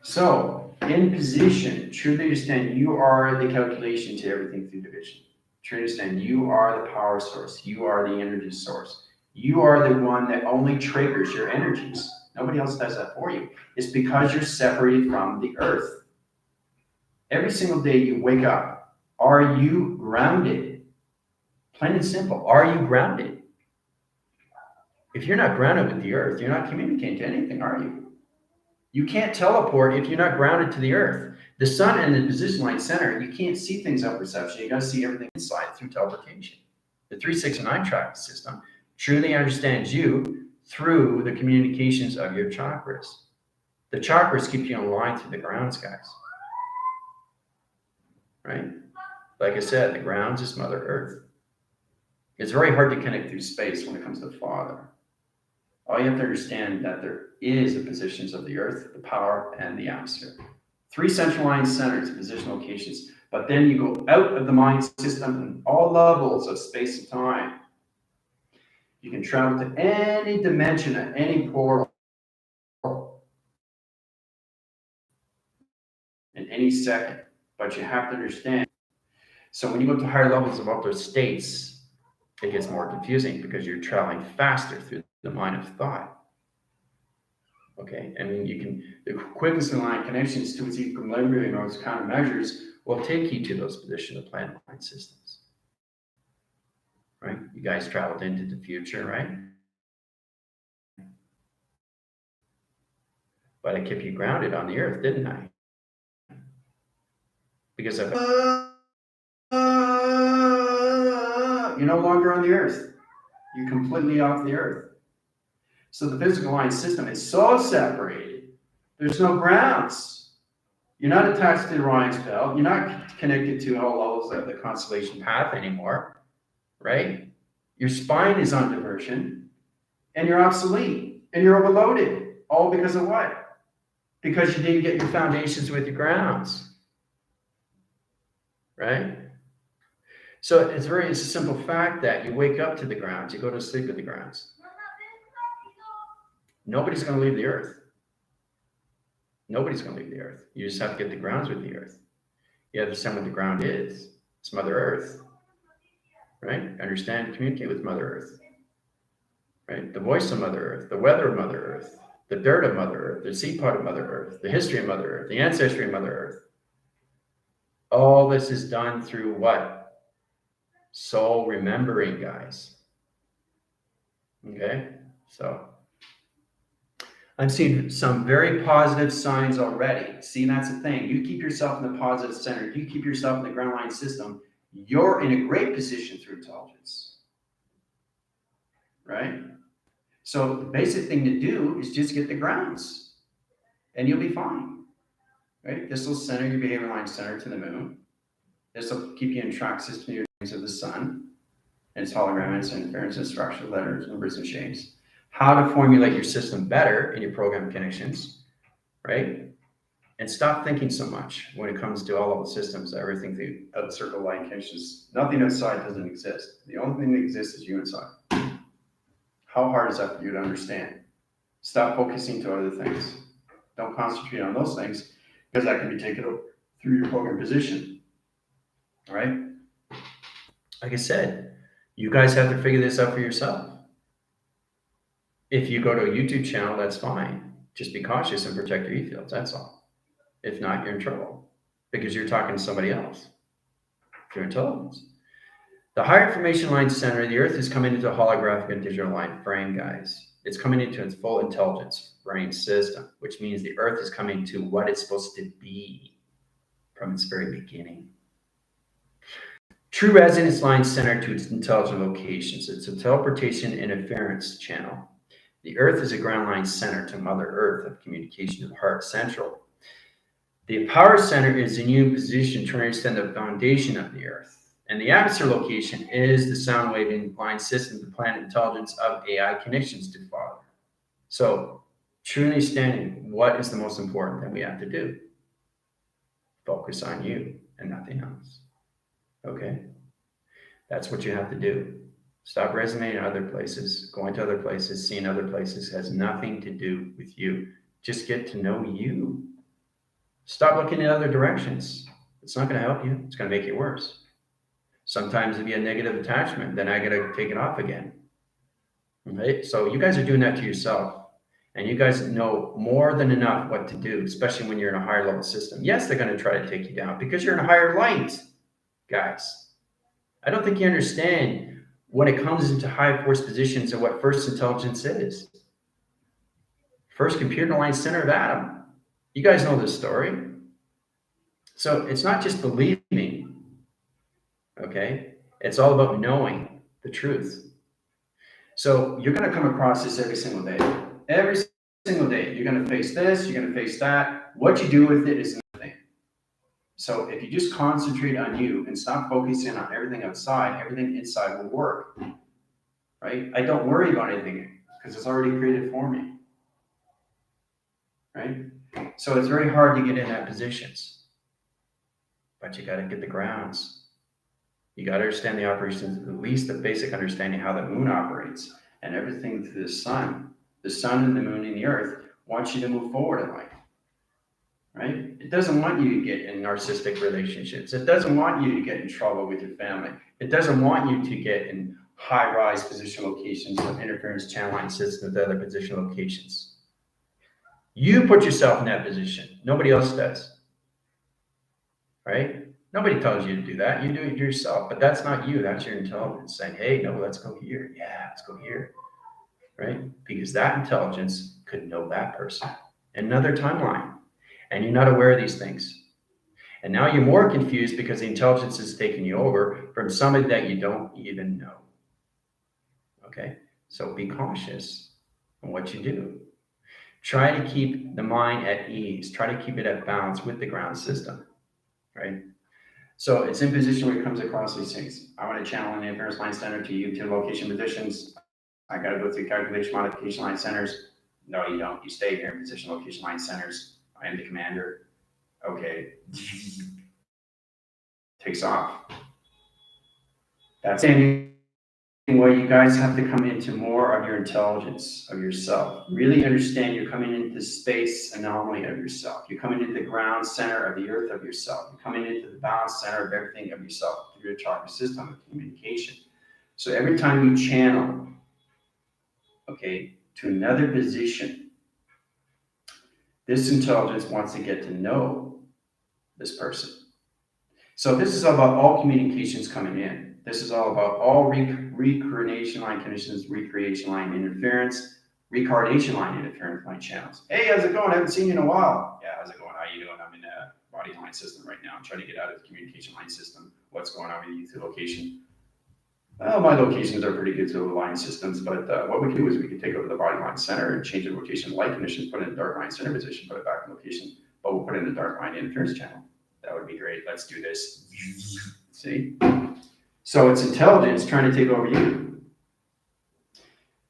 So, in position, truly understand you are the calculation to everything through division. Truly understand you are the power source. You are the energy source. You are the one that only triggers your energies. Nobody else does that for you. It's because you're separated from the Earth. Every single day you wake up, are you grounded? Plain and simple, are you grounded? If you're not grounded with the earth, you're not communicating to anything, are you? You can't teleport if you're not grounded to the earth. The sun and the position line center, you can't see things out perception. You got to see everything inside through teleportation. The 3, 6, and 9 track system truly understands you through the communications of your chakras. The chakras keep you in line through the grounds, guys. Right? Like I said, the grounds is Mother Earth. It's very hard to connect through space when it comes to Father. All you have to understand that there is the positions of the earth, the power, and the atmosphere. 3 central line centers, position locations. But then you go out of the mind system in all levels of space and time. You can travel to any dimension at any portal in any second. But you have to understand. So when you go to higher levels of upper states, it gets more confusing because you're traveling faster through the mind of thought. Okay, I mean, the quickest line connections to its equilibrium or its countermeasures will take you to those positional planet line systems. Right? You guys traveled into the future, right? But I kept you grounded on the earth, didn't I? Because if you're no longer on the earth, you're completely off the earth. So the physical line system is so separated, there's no grounds. You're not attached to the Orion's belt. You're not connected to all levels of the constellation path anymore, right? Your spine is on diversion, and you're obsolete, and you're overloaded. All because of what? Because you didn't get your foundations with your grounds, right? So it's a simple fact that you wake up to the grounds, you go to sleep with the grounds. Nobody's going to leave the earth. Nobody's going to leave the earth. You just have to get the grounds with the earth. You have to understand what the ground is. It's Mother Earth, right? Understand, communicate with Mother Earth, right? The voice of Mother Earth, the weather of Mother Earth, the dirt of Mother Earth, the seed pod of Mother Earth, the history of Mother Earth, the ancestry of Mother Earth. All this is done through what? Soul remembering, guys. Okay, so I'm seeing some very positive signs already. See, that's the thing. You keep yourself in the positive center. You keep yourself in the ground line system. You're in a great position through intelligence, right? So the basic thing to do is just get the grounds, and you'll be fine, right? This will center your behavior line center to the moon. This will keep you in track system of the sun, and its hologram, its inference, and structure, letters, numbers, and shapes. How to formulate your system better in your program connections, right? And stop thinking so much when it comes to all of the systems, everything through the circle line connections. Nothing outside doesn't exist. The only thing that exists is you inside. How hard is that for you to understand? Stop focusing to other things. Don't concentrate on those things because that can be taken over through your program position. All right? Like I said, you guys have to figure this out for yourself. If you go to a YouTube channel, that's fine. Just be cautious and protect your e-fields, that's all. If not, you're in trouble because you're talking to somebody else. Your intelligence. The higher information line center, the Earth is coming into a holographic and digital line frame, guys. It's coming into its full intelligence brain system, which means the Earth is coming to what it's supposed to be from its very beginning. True resonance line center to its intelligent locations. It's a teleportation interference channel. The Earth is a ground line center to Mother Earth of communication of heart central. The power center is a new position to understand the foundation of the Earth. And the atmosphere location is the sound wave line system, the planet intelligence of AI connections to Father. So, truly understanding what is the most important that we have to do. Focus on you and nothing else. Okay? That's what you have to do. Stop resonating in other places, going to other places, seeing other places has nothing to do with you. Just get to know you. Stop looking in other directions. It's not going to help you. It's going to make you worse. Sometimes it'll be a negative attachment. Then I got to take it off again. Okay? So you guys are doing that to yourself. And you guys know more than enough what to do, especially when you're in a higher level system. Yes, they're going to try to take you down because you're in a higher light, guys. I don't think you understand when it comes into high force positions and what first intelligence is. First computer line center of Adam. You guys know this story. So it's not just believing, okay? It's all about knowing the truth. So you're going to come across this every single day. Every single day, you're going to face this, you're going to face that. What you do with it is nothing. So if you just concentrate on you and stop focusing on everything outside, everything inside will work, right? I don't worry about anything because it's already created for me, right? So it's very hard to get in that positions, but you got to get the grounds. You got to understand the operations, at least the basic understanding how the moon operates and everything through the sun and the moon and the earth wants you to move forward in life, right? It doesn't want you to get in narcissistic relationships. It doesn't want you to get in trouble with your family. It doesn't want you to get in high-rise position locations with interference channel line systems with other position locations. You put yourself in that position. Nobody else does, right? Nobody tells you to do that. You do it yourself, but that's not you. That's your intelligence saying, hey, no, let's go here. Yeah, let's go here, right? Because that intelligence could know that person in another timeline, and you're not aware of these things. And now you're more confused because the intelligence is taking you over from somebody that you don't even know. Okay? So be cautious on what you do. Try to keep the mind at ease. Try to keep it at balance with the ground system, right? So it's in position where it comes across these things. I want to channel an interference line center to you to location positions. I got to go through calculation modification line centers. No, you don't. You stay here in position location line centers. I am the commander. Okay. Takes off. That's where you guys have to come into more of your intelligence of yourself. Really understand you're coming into the space anomaly of yourself. You're coming into the ground center of the earth of yourself. You're coming into the balance center of everything of yourself through your chakra system of communication. So every time you channel, okay, to another position, this intelligence wants to get to know this person. So this is about all communications coming in. This is all about all reincarnation line conditions, recreation line interference, reincarnation line interference line channels. Hey, how's it going? I haven't seen you in a while. Yeah, how's it going? How you doing? I'm in a body line system right now. I'm trying to get out of the communication line system. What's going on with you through location? Well, my locations are pretty good to the line systems, but what we can do is we can take over the body line center and change the location light conditions, put it in the dark line center position, put it back in location, but we'll put it in the dark line interference channel. That would be great. Let's do this. See? So it's intelligence trying to take over you.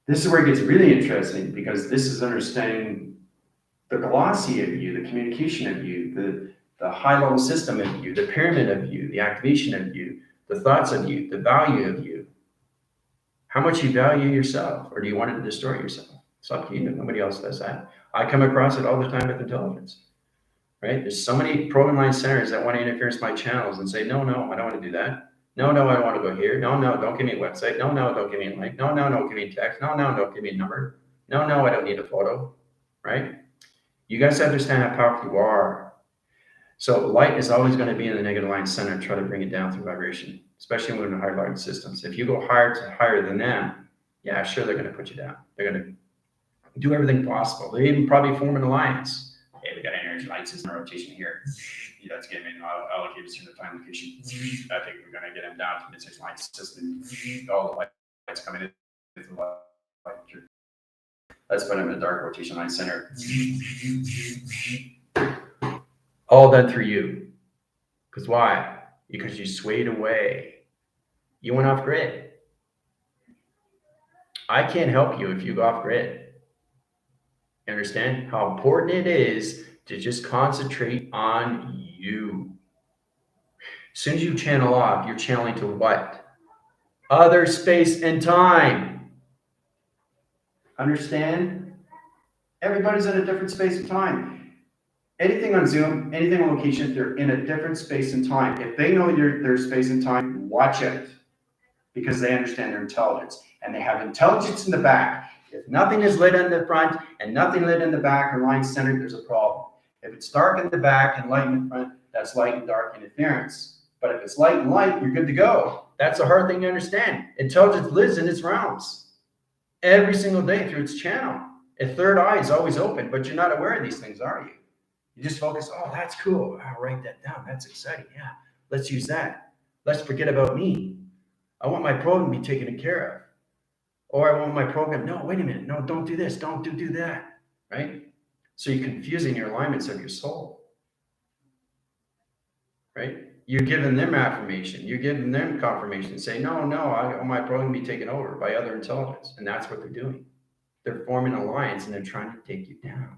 This is where it gets really interesting because this is understanding the glossy of you, the communication of you, the high-level system of you, the pyramid of you, the activation of you, the thoughts of you, the value of you. How much you value yourself, or do you want to destroy yourself? It's up to you. Nobody else does that. I come across it all the time with intelligence. Right? There's so many program line centers that want to interfere with my channels and say, no, I don't want to do that. No, I don't want to go here. No, don't give me a website. No, don't give me a link. No, don't give me a text. No, don't give me a number. No, I don't need a photo. Right? You guys understand how powerful you are. So light is always going to be in the negative line center and try to bring it down through vibration, especially when in high volume systems. If you go higher than them, yeah, sure, they're going to put you down. They're going to do everything possible. They even probably form an alliance. Hey, we got an energy light system rotation here. Let's get him in. I'll allocate us in the time location. I think we're going to get him down to mid-6 line system. All the lights coming in. Let's put him in the dark rotation line center. All done through you. Because why? Because you swayed away. You went off grid. I can't help you if you go off grid. You understand how important it is to just concentrate on you. As soon as you channel off, you're channeling to what? Other space and time. Understand? Everybody's in a different space and time. Anything on Zoom, anything on location, they're in a different space and time. If they know their space and time, watch it. Because they understand their intelligence. And they have intelligence in the back. If nothing is lit in the front and nothing lit in the back or line centered, there's a problem. If it's dark in the back and light in the front, that's light and dark interference. But if it's light and light, you're good to go. That's a hard thing to understand. Intelligence lives in its realms every single day through its channel. A third eye is always open, but you're not aware of these things, are you? You just focus, oh, that's cool. I'll write that down. That's exciting. Yeah, let's use that. Let's forget about me. I want my program to be taken care of. Or I want my program, no, wait a minute. No, don't do this. Don't do that. Right? So you're confusing your alignments of your soul. Right? You're giving them affirmation. You're giving them confirmation. Say, no, I want my program to be taken over by other intelligence. And that's what they're doing. They're forming an alliance and they're trying to take you down.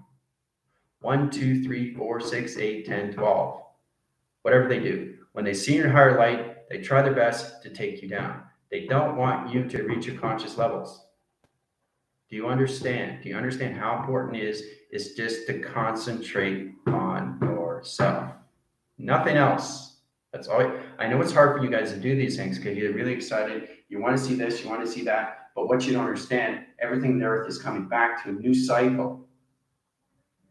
1, 2, 3, 4, 6, 8, 10, 12. Whatever they do. When they see your higher light, they try their best to take you down. They don't want you to reach your conscious levels. Do you understand? Do you understand how important it is just to concentrate on yourself? Nothing else. That's all. I know it's hard for you guys to do these things because you're really excited. You want to see this, you want to see that. But what you don't understand, everything in the earth is coming back to a new cycle.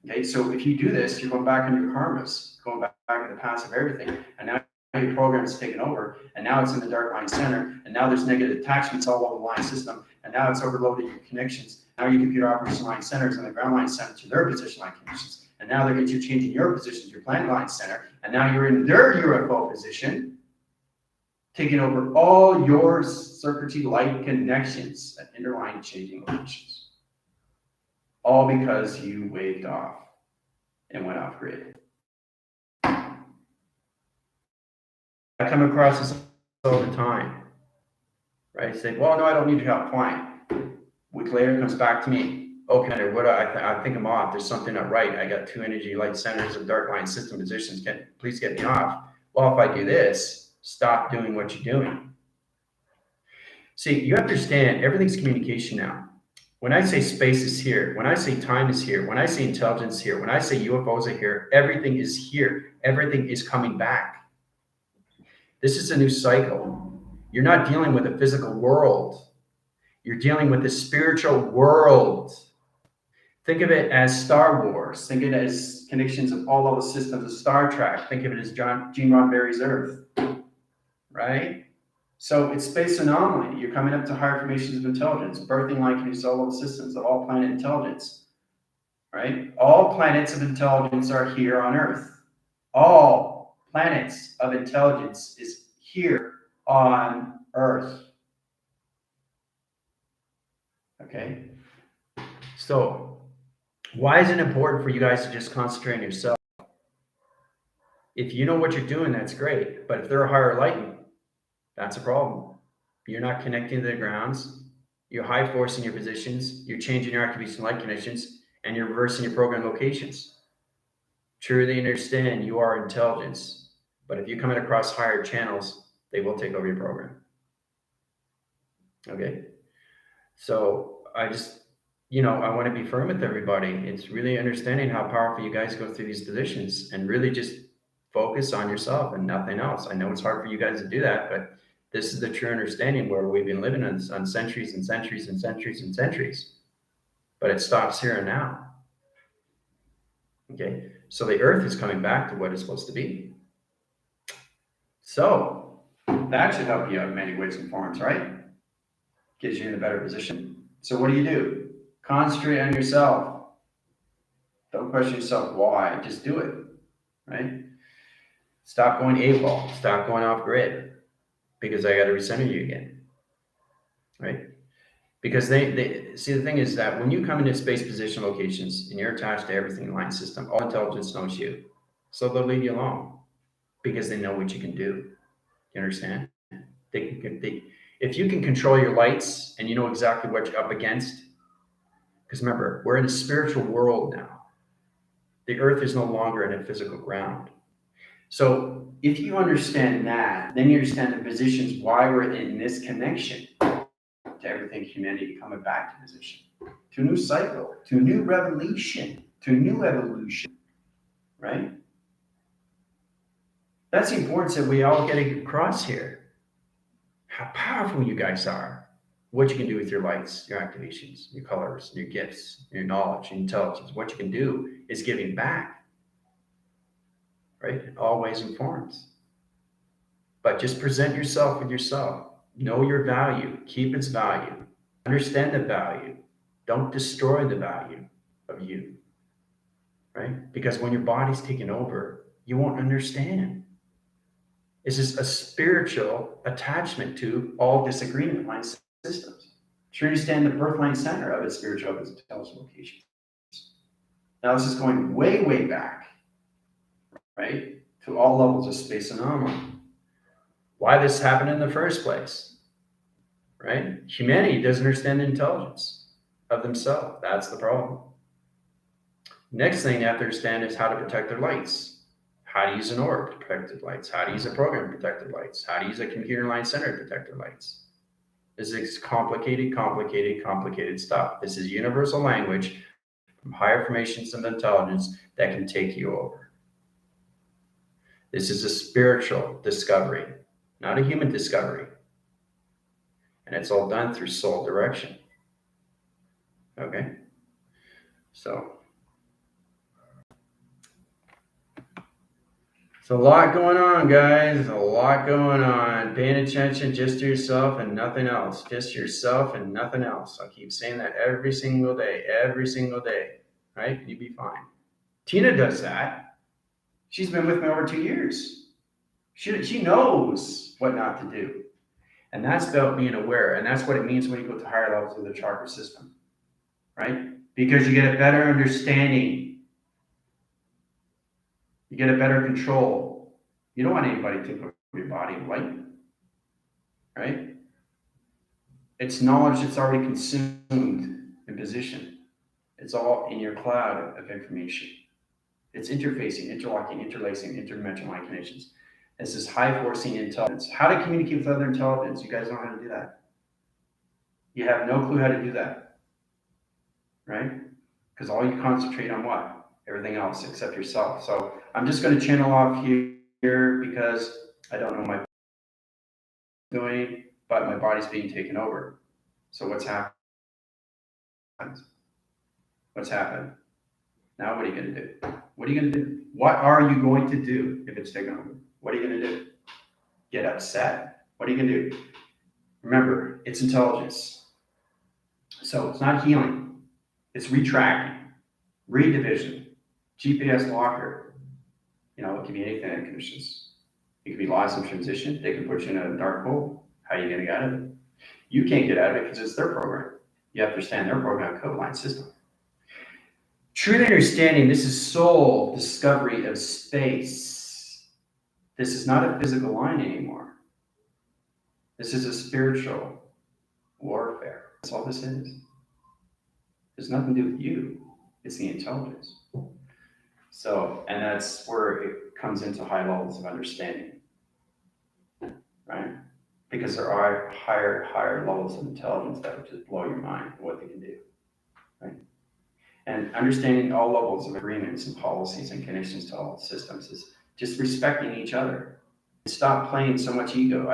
Okay, so if you do this, you're going back into your karmas, going back into the past of everything. And now your program is taken over, and now it's in the dark line center, and now there's negative attachments all over the line system, and now it's overloaded your connections. Now your computer operation line centers and the ground line center to their position line connections. And now they're changing your position to your planet line center, and now you're in their UFO position, taking over all your circuitry light connections at interline changing locations. All because you waved off and went off grid. I come across this all the time, right? Say, well, no, I don't need your help. Fine. A week later, it comes back to me. Okay, what I think I'm off. There's something not right. I got 2 energy light centers of dark line system positions. Please get me off. Well, if I do this, stop doing what you're doing. See, you understand everything's communication now. When I say space is here, when I say time is here, when I say intelligence is here, when I say UFOs are here, everything is here. Everything is coming back. This is a new cycle. You're not dealing with a physical world. You're dealing with the spiritual world. Think of it as Star Wars. Think of it as connections of all the systems of Star Trek. Think of it as Gene Roddenberry's Earth, right? So it's space anomaly. You're coming up to higher formations of intelligence, birthing line connections all the systems of all planet intelligence, right? All planets of intelligence are here on Earth. All planets of intelligence is here on Earth. Okay? So, why is it important for you guys to just concentrate on yourself? If you know what you're doing, that's great. But if they're a higher light, that's a problem. You're not connecting to the grounds. You're high forcing your positions. You're changing your activation light connections, and you're reversing your program locations. Truly understand you are intelligence. But if you come in across higher channels, they will take over your program. Okay? So I just, I want to be firm with everybody. It's really understanding how powerful you guys go through these positions and really just focus on yourself and nothing else. I know it's hard for you guys to do that, but this is the true understanding where we've been living on centuries and centuries and centuries and centuries. But it stops here and now. Okay? So the earth is coming back to what it's supposed to be. So that should help you out in many ways and forms, right? Gives you in a better position. So what do? Concentrate on yourself. Don't question yourself why. Just do it, right? Stop going AWOL. Stop going off grid because I got to recenter you again, right? Because they see, the thing is that when you come into space position locations and you're attached to everything in the line system, all intelligence knows you. So they'll leave you alone because they know what you can do. You understand? If you can control your lights and you know exactly what you're up against, because remember, we're in a spiritual world now. The earth is no longer in a physical ground. So if you understand that, then you understand the positions why we're in this connection to everything humanity coming back to position, to a new cycle, to a new revelation, to a new evolution, right? That's the importance that we all get across here. How powerful you guys are, what you can do with your lights, your activations, your colors, your gifts, your knowledge, your intelligence. What you can do is giving back, right? In all ways and forms. But just present yourself with yourself. Know your value. Keep its value. Understand the value. Don't destroy the value of you, right? Because when your body's taken over, you won't understand. It's just a spiritual attachment to all disagreement line systems. To understand the birth line center of its spiritual, of its intelligent location. Now this is going way, way back, right? To all levels of space anomaly. Why this happened in the first place, right? Humanity doesn't understand the intelligence of themselves. That's the problem. Next thing they have to understand is how to protect their lights, how to use an orb to protect their lights, how to use a program to protect their lights, how to use a computer line center to protect their lights. This is complicated, complicated, complicated stuff. This is universal language from higher formations of intelligence that can take you over. This is a spiritual discovery, not a human discovery. And it's all done through soul direction. Okay? So a lot going on, guys. A lot going on. Paying attention just to yourself and nothing else. Just yourself and nothing else. I'll keep saying that every single day, right? And you'll be fine. Tina does that. She's been with me over 2 years. She knows what not to do. And that's about being aware. And that's what it means when you go to higher levels of the chakra system, right? Because you get a better understanding. You get a better control. You don't want anybody to take over your body and light, right? It's knowledge that's already consumed in position. It's all in your cloud of information. It's interfacing, interlocking, interlacing, interdimensional line connections. This is high forcing intelligence. How to communicate with other intelligence. You guys know how to do that. You have no clue how to do that, right? Because all you concentrate on what? Everything else except yourself. So I'm just going to channel off here because I don't know what I'm doing, but my body's being taken over. So what's happened? What's happened? Now what are you going to do? What are you going to do? What are you going to do if it's taken over? What are you going to do? Get upset? What are you going to do? Remember, it's intelligence. So it's not healing. It's retracting, redivision, GPS locker. You know, it can be anything in conditions. It could be loss in transition. They can put you in a dark hole. How are you going to get out of it? You can't get out of it because it's their program. You have to understand their program code line system. Truly understanding this is soul discovery of space. This is not a physical line anymore. This is a spiritual warfare. That's all this is. There's nothing to do with you. It's the intelligence. So, and that's where it comes into high levels of understanding, right? Because there are higher levels of intelligence that would just blow your mind what they can do, right? And understanding all levels of agreements and policies and connections to all systems is just respecting each other. Stop playing so much ego.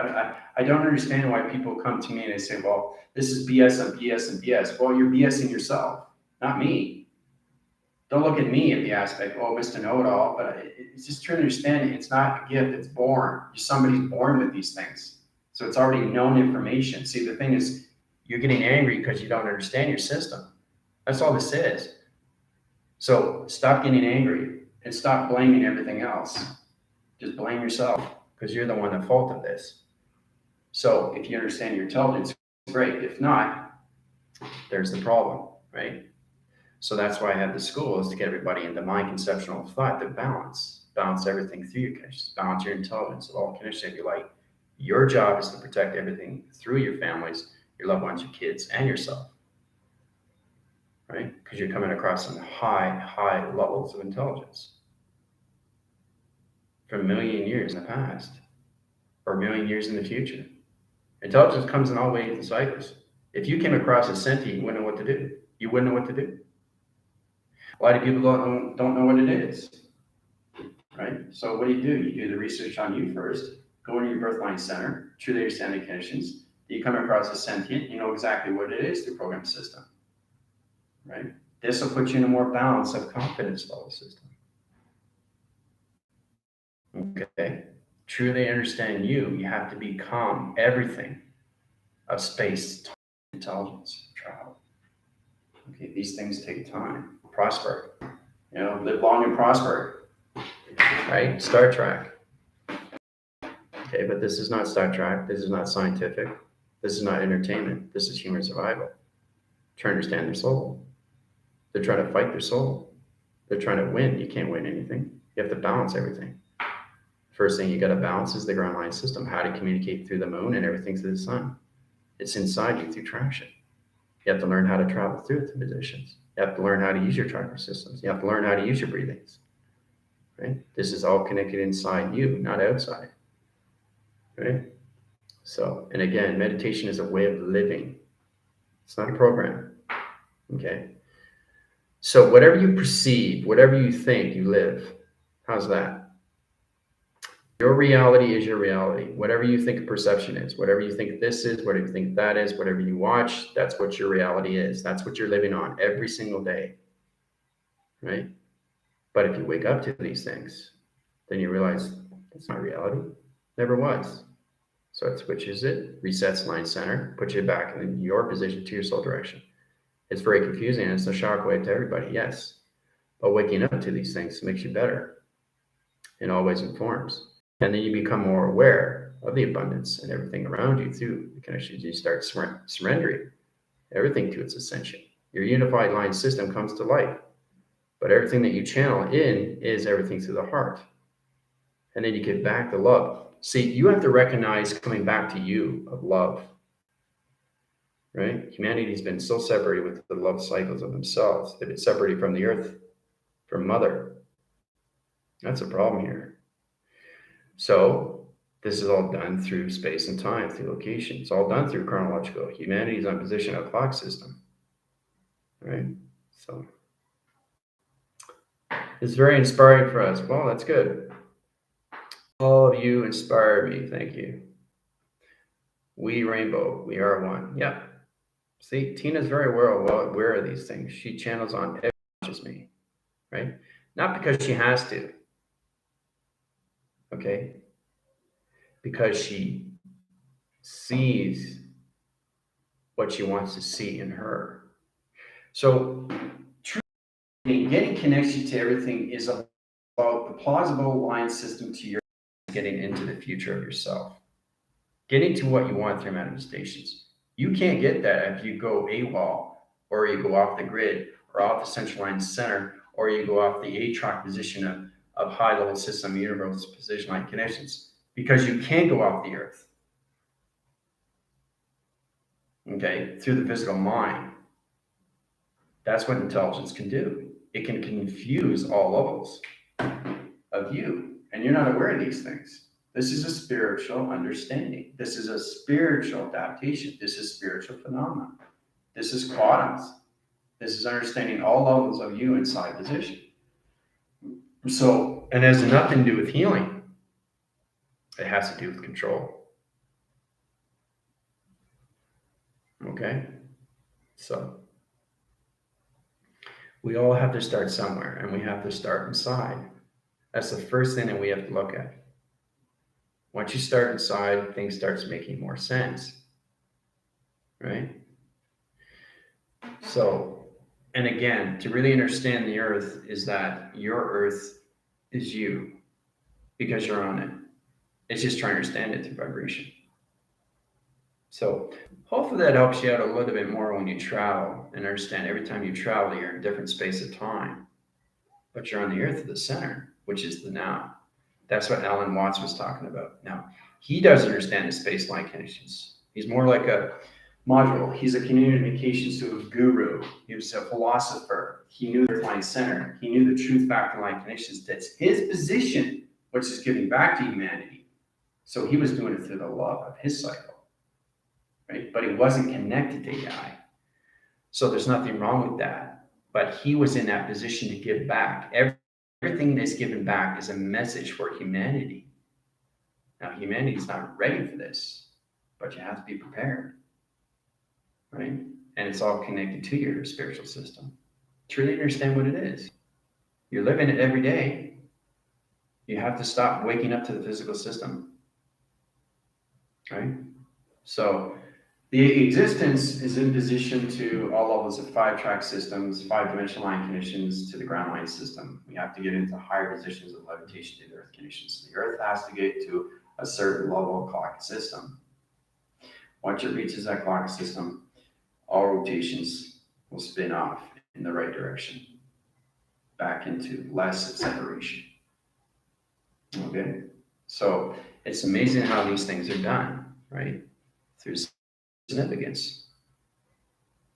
I don't understand why people come to me and they say, well, this is BS and BS and BS. Well, you're BSing yourself, not me. Don't look at me at the aspect, oh, Mr. Know-it-all, but it's just trying to understand it's not a gift, it's born. Somebody's born with these things. So it's already known information. See, the thing is, you're getting angry because you don't understand your system. That's all this is. So stop getting angry and stop blaming everything else. Just blame yourself because you're the one at fault of this. So if you understand your intelligence, great. If not, there's the problem, right? So that's why I have the school, is to get everybody into mind conceptual thought to balance everything through your connections, balance your intelligence of all connections. If you like, your job is to protect everything through your families, your loved ones, your kids, and yourself, right? Because you're coming across some high levels of intelligence from a million years in the past or a million years in the future. Intelligence comes in all ways and cycles. If you came across a sentient, you wouldn't know what to do. You wouldn't know what to do. A lot of people don't know what it is, right? So what do? You do the research on you first, go into your birth line center, truly understand the conditions. You come across a sentient, you know exactly what it is, the program system, right? This will put you in a more balance of confidence level system. Okay? Truly understand you have to become everything of space, time, intelligence, travel. Okay, these things take time. Prosper. You know, live long and prosper. Right? Star Trek. Okay, but this is not Star Trek. This is not scientific. This is not entertainment. This is human survival. Trying to understand their soul. They're trying to fight their soul. They're trying to win. You can't win anything. You have to balance everything. First thing you got to balance is the ground line system, how to communicate through the moon and everything through the sun. It's inside you through traction. You have to learn how to travel through the positions. You have to learn how to use your chakra systems. You have to learn how to use your breathings. Right? This is all connected inside you, not outside. Right? So, and again, meditation is a way of living. It's not a program. Okay. So whatever you perceive, whatever you think, you live. How's that? Your reality is your reality. Whatever you think perception is, whatever you think this is, whatever you think that is, whatever you watch, that's what your reality is. That's what you're living on every single day. Right? But if you wake up to these things, then you realize that's my reality. Never was. So it switches it, resets line center, puts you back in your position to your soul direction. It's very confusing and it's a shockwave to everybody, yes. But waking up to these things makes you better and always informs. And then you become more aware of the abundance and everything around you through the connections. You start surrendering everything to its ascension. Your unified line system comes to life. But everything that you channel in is everything through the heart. And then you give back the love. See, you have to recognize coming back to you of love. Right? Humanity's been so separated with the love cycles of themselves. They've been separated from the earth, from mother. That's a problem here. So this is all done through space and time, through location. It's all done through chronological. Humanity's on position of clock system. Right? So it's very inspiring for us. Well, that's good. All of you inspire me. Thank you. We rainbow. We are one. Yeah. See, Tina's very well aware of these things. She channels on every watches me, right? Not because she has to, okay? Because she sees what she wants to see in her. So, getting connection to everything is about the plausible line system to your getting into the future of yourself, getting to what you want through manifestations. You can't get that if you go AWOL, or you go off the grid, or off the central line center, or you go off the A-track position of high-level system universal position line connections, because you can go off the earth, okay, through the physical mind. That's what intelligence can do. It can confuse all levels of you, and you're not aware of these things. This is a spiritual understanding. This is a spiritual adaptation. This is spiritual phenomenon. This is quantums. This is understanding all levels of you inside position. So, and it has nothing to do with healing. It has to do with control. Okay? So, we all have to start somewhere, and we have to start inside. That's the first thing that we have to look at. Once you start inside, things starts making more sense. Right? So, and again, to really understand the earth is that your earth is you because you're on it. It's just trying to understand it through vibration. So hopefully that helps you out a little bit more when you travel and understand every time you travel, you're in a different space of time, but you're on the earth of the center, which is the now. That's what Alan Watts was talking about. Now, he does understand the space line connections. He's more like a module. He's a communications to a guru. He was a philosopher. He knew the earth line center. He knew the truth factor line connections. That's his position, which is giving back to humanity. So he was doing it through the love of his cycle, right? But he wasn't connected to AI. So there's nothing wrong with that. But he was in that position to give back. Everything that's given back is a message for humanity. Now, humanity is not ready for this, but you have to be prepared, right? And it's all connected to your spiritual system. Truly understand what it is. You're living it every day. You have to stop waking up to the physical system, right? So the existence is in position to all levels of 5-track systems, 5-dimensional line conditions to the ground line system. We have to get into higher positions of levitation to the earth conditions. The earth has to get to a certain level of clock system. Once it reaches that clock system, all rotations will spin off in the right direction, back into less separation. Okay, so it's amazing how these things are done, right? Through significance,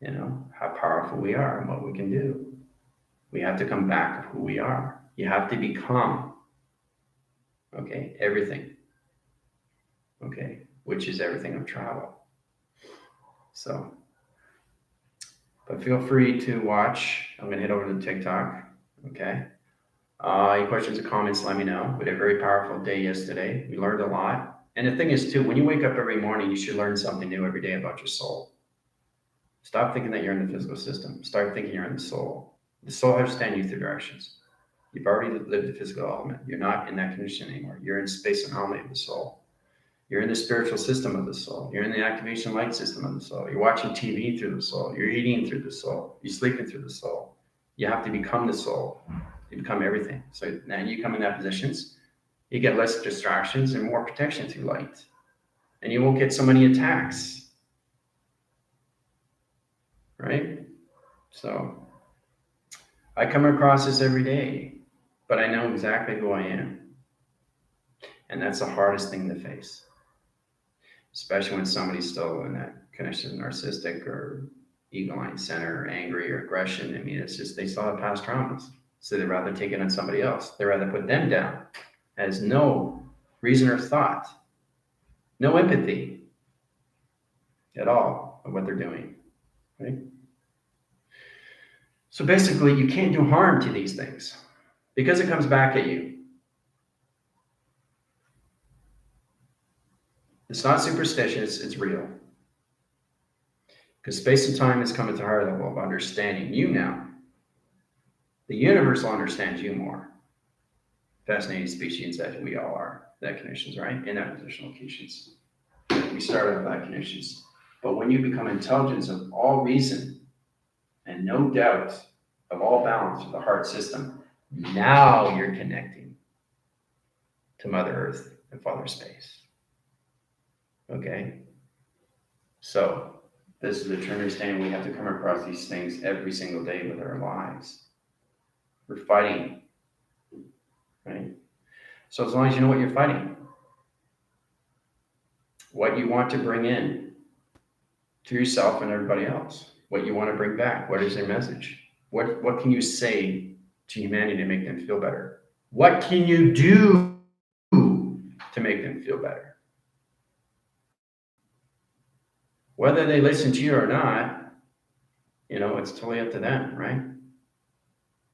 how powerful we are and what we can do. We have to come back to who we are. You have to become, okay, everything, okay, which is everything of travel. So, but feel free to watch. I'm going to head over to TikTok, okay? Any questions or comments, let me know. We had a very powerful day yesterday. We learned a lot. And the thing is, too, when you wake up every morning, you should learn something new every day about your soul. Stop thinking that you're in the physical system. Start thinking you're in the soul. The soul has to stand you through directions. You've already lived the physical element. You're not in that condition anymore. You're in space anomaly of the soul. You're in the spiritual system of the soul. You're in the activation light system of the soul. You're watching TV through the soul. You're eating through the soul. You're sleeping through the soul. You have to become the soul. You become everything. So now you come in that positions, you get less distractions and more protection through light. And you won't get so many attacks. Right? So I come across this every day, but I know exactly who I am. And that's the hardest thing to face, especially when somebody's still in that connection, narcissistic or ego line center, or angry or aggression. I mean, it's just they still have past traumas. So they'd rather take it on somebody else. They'd rather put them down. Has no reason or thought, no empathy at all of what they're doing. Right? So basically, you can't do harm to these things because it comes back at you. It's not superstitious, it's real. Because space and time has come at the higher level of understanding you now. The universe will understand you more. Fascinating species that we all are, that conditions, right? In that positional locations. We start with that conditions. But when you become intelligence of all reason and no doubt of all balance of the heart system, now you're connecting to Mother Earth and Father Space. Okay? So, this is the true understanding. We have to come across these things every single day with our lives. We're fighting, right? So as long as you know what you're fighting, what you want to bring in to yourself and everybody else, what you want to bring back, what is their message? What can you say to humanity to make them feel better? What can you do to make them feel better? Whether they listen to you or not, it's totally up to them, right?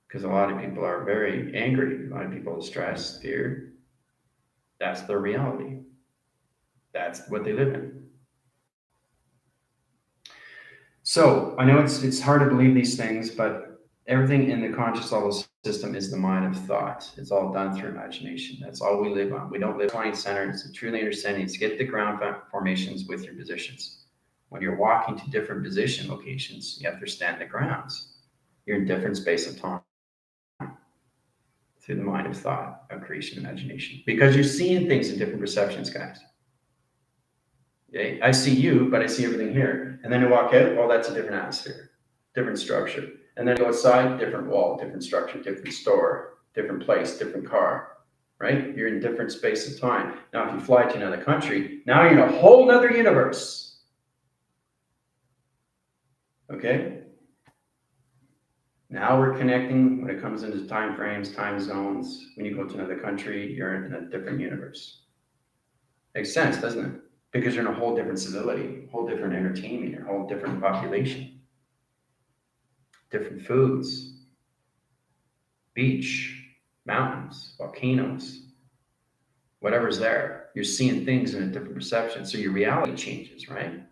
Because a lot of people are very angry. A lot of people are stressed, fear. That's their reality. That's what they live in. So I know it's hard to believe these things, but everything in the conscious level system is the mind of thought. It's all done through imagination. That's all we live on. We don't live mind centered. It's a truly understanding. It's get the ground formations with your positions. When you're walking to different position locations, you have to understand the grounds. You're in different space of time through the mind of thought, of creation, imagination. Because you're seeing things in different perceptions, guys. Okay? I see you, but I see everything here. And then you walk out, well, that's a different atmosphere, different structure. And then you go outside, different wall, different structure, different store, different place, different car, right? You're in different space of time. Now, if you fly to another country, now you're in a whole nother universe. Okay? Now we're connecting when it comes into time frames, time zones. When you go to another country, you're in a different universe. Makes sense, doesn't it? Because you're in a whole different civility, a whole different entertainment, a whole different population, different foods, beach, mountains, volcanoes, whatever's there. You're seeing things in a different perception. So your reality changes, right?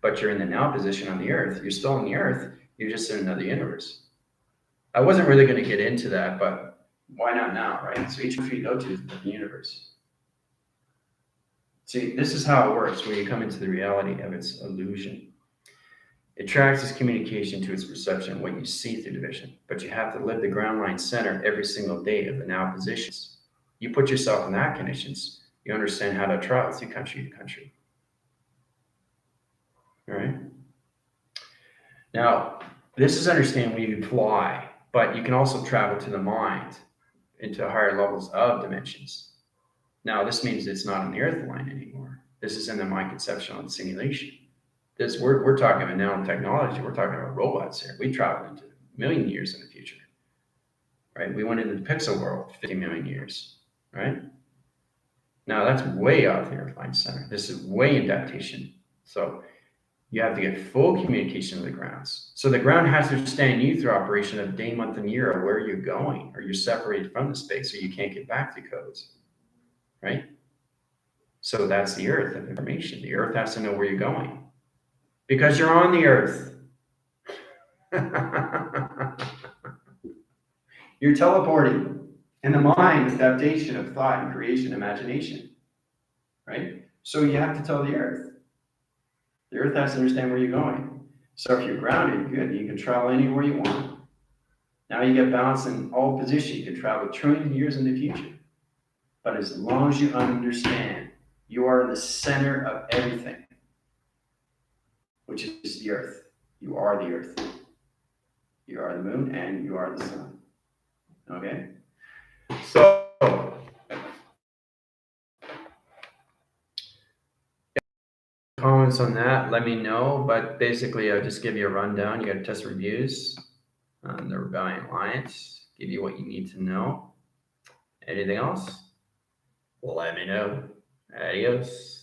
But you're in the now position on the earth. You're still on the earth. You're just in another universe. I wasn't really going to get into that, but why not now, right? So each country you go to is the universe. See, this is how it works when you come into the reality of its illusion. It tracks its communication to its perception, what you see through the vision. But you have to live the ground line center every single day of the now positions. You put yourself in that conditions, you understand how to travel through country to country. All right? Now, this is understanding when you can fly, but you can also travel to the mind into higher levels of dimensions. Now, this means it's not on the earth line anymore. This is in the mind conceptual and simulation. we're talking about nanotechnology. We're talking about robots here. We traveled into a million years in the future, right? We went into the pixel world 50 million years, right? Now that's way out the Earth-line center. This is way in adaptation. So you have to get full communication with the grounds. So the ground has to understand you through operation of day, month, and year of where you're going, or you're separated from the space, so you can't get back to codes, right? So that's the Earth of information. The Earth has to know where you're going because you're on the Earth. You're teleporting. And the mind is adaptation of thought and creation, imagination, right? So you have to tell the Earth. The Earth has to understand where you're going. So if you're grounded, good. You can travel anywhere you want. Now you get balance in all positions. You can travel trillions of years in the future. But as long as you understand, you are in the center of everything, which is the Earth. You are the Earth. You are the moon and you are the sun. Okay? So, comments on that, let me know. But basically, I'll just give you a rundown. You got to test reviews on the Rebellion Alliance, give you what you need to know. Anything else? Let me know. Adios.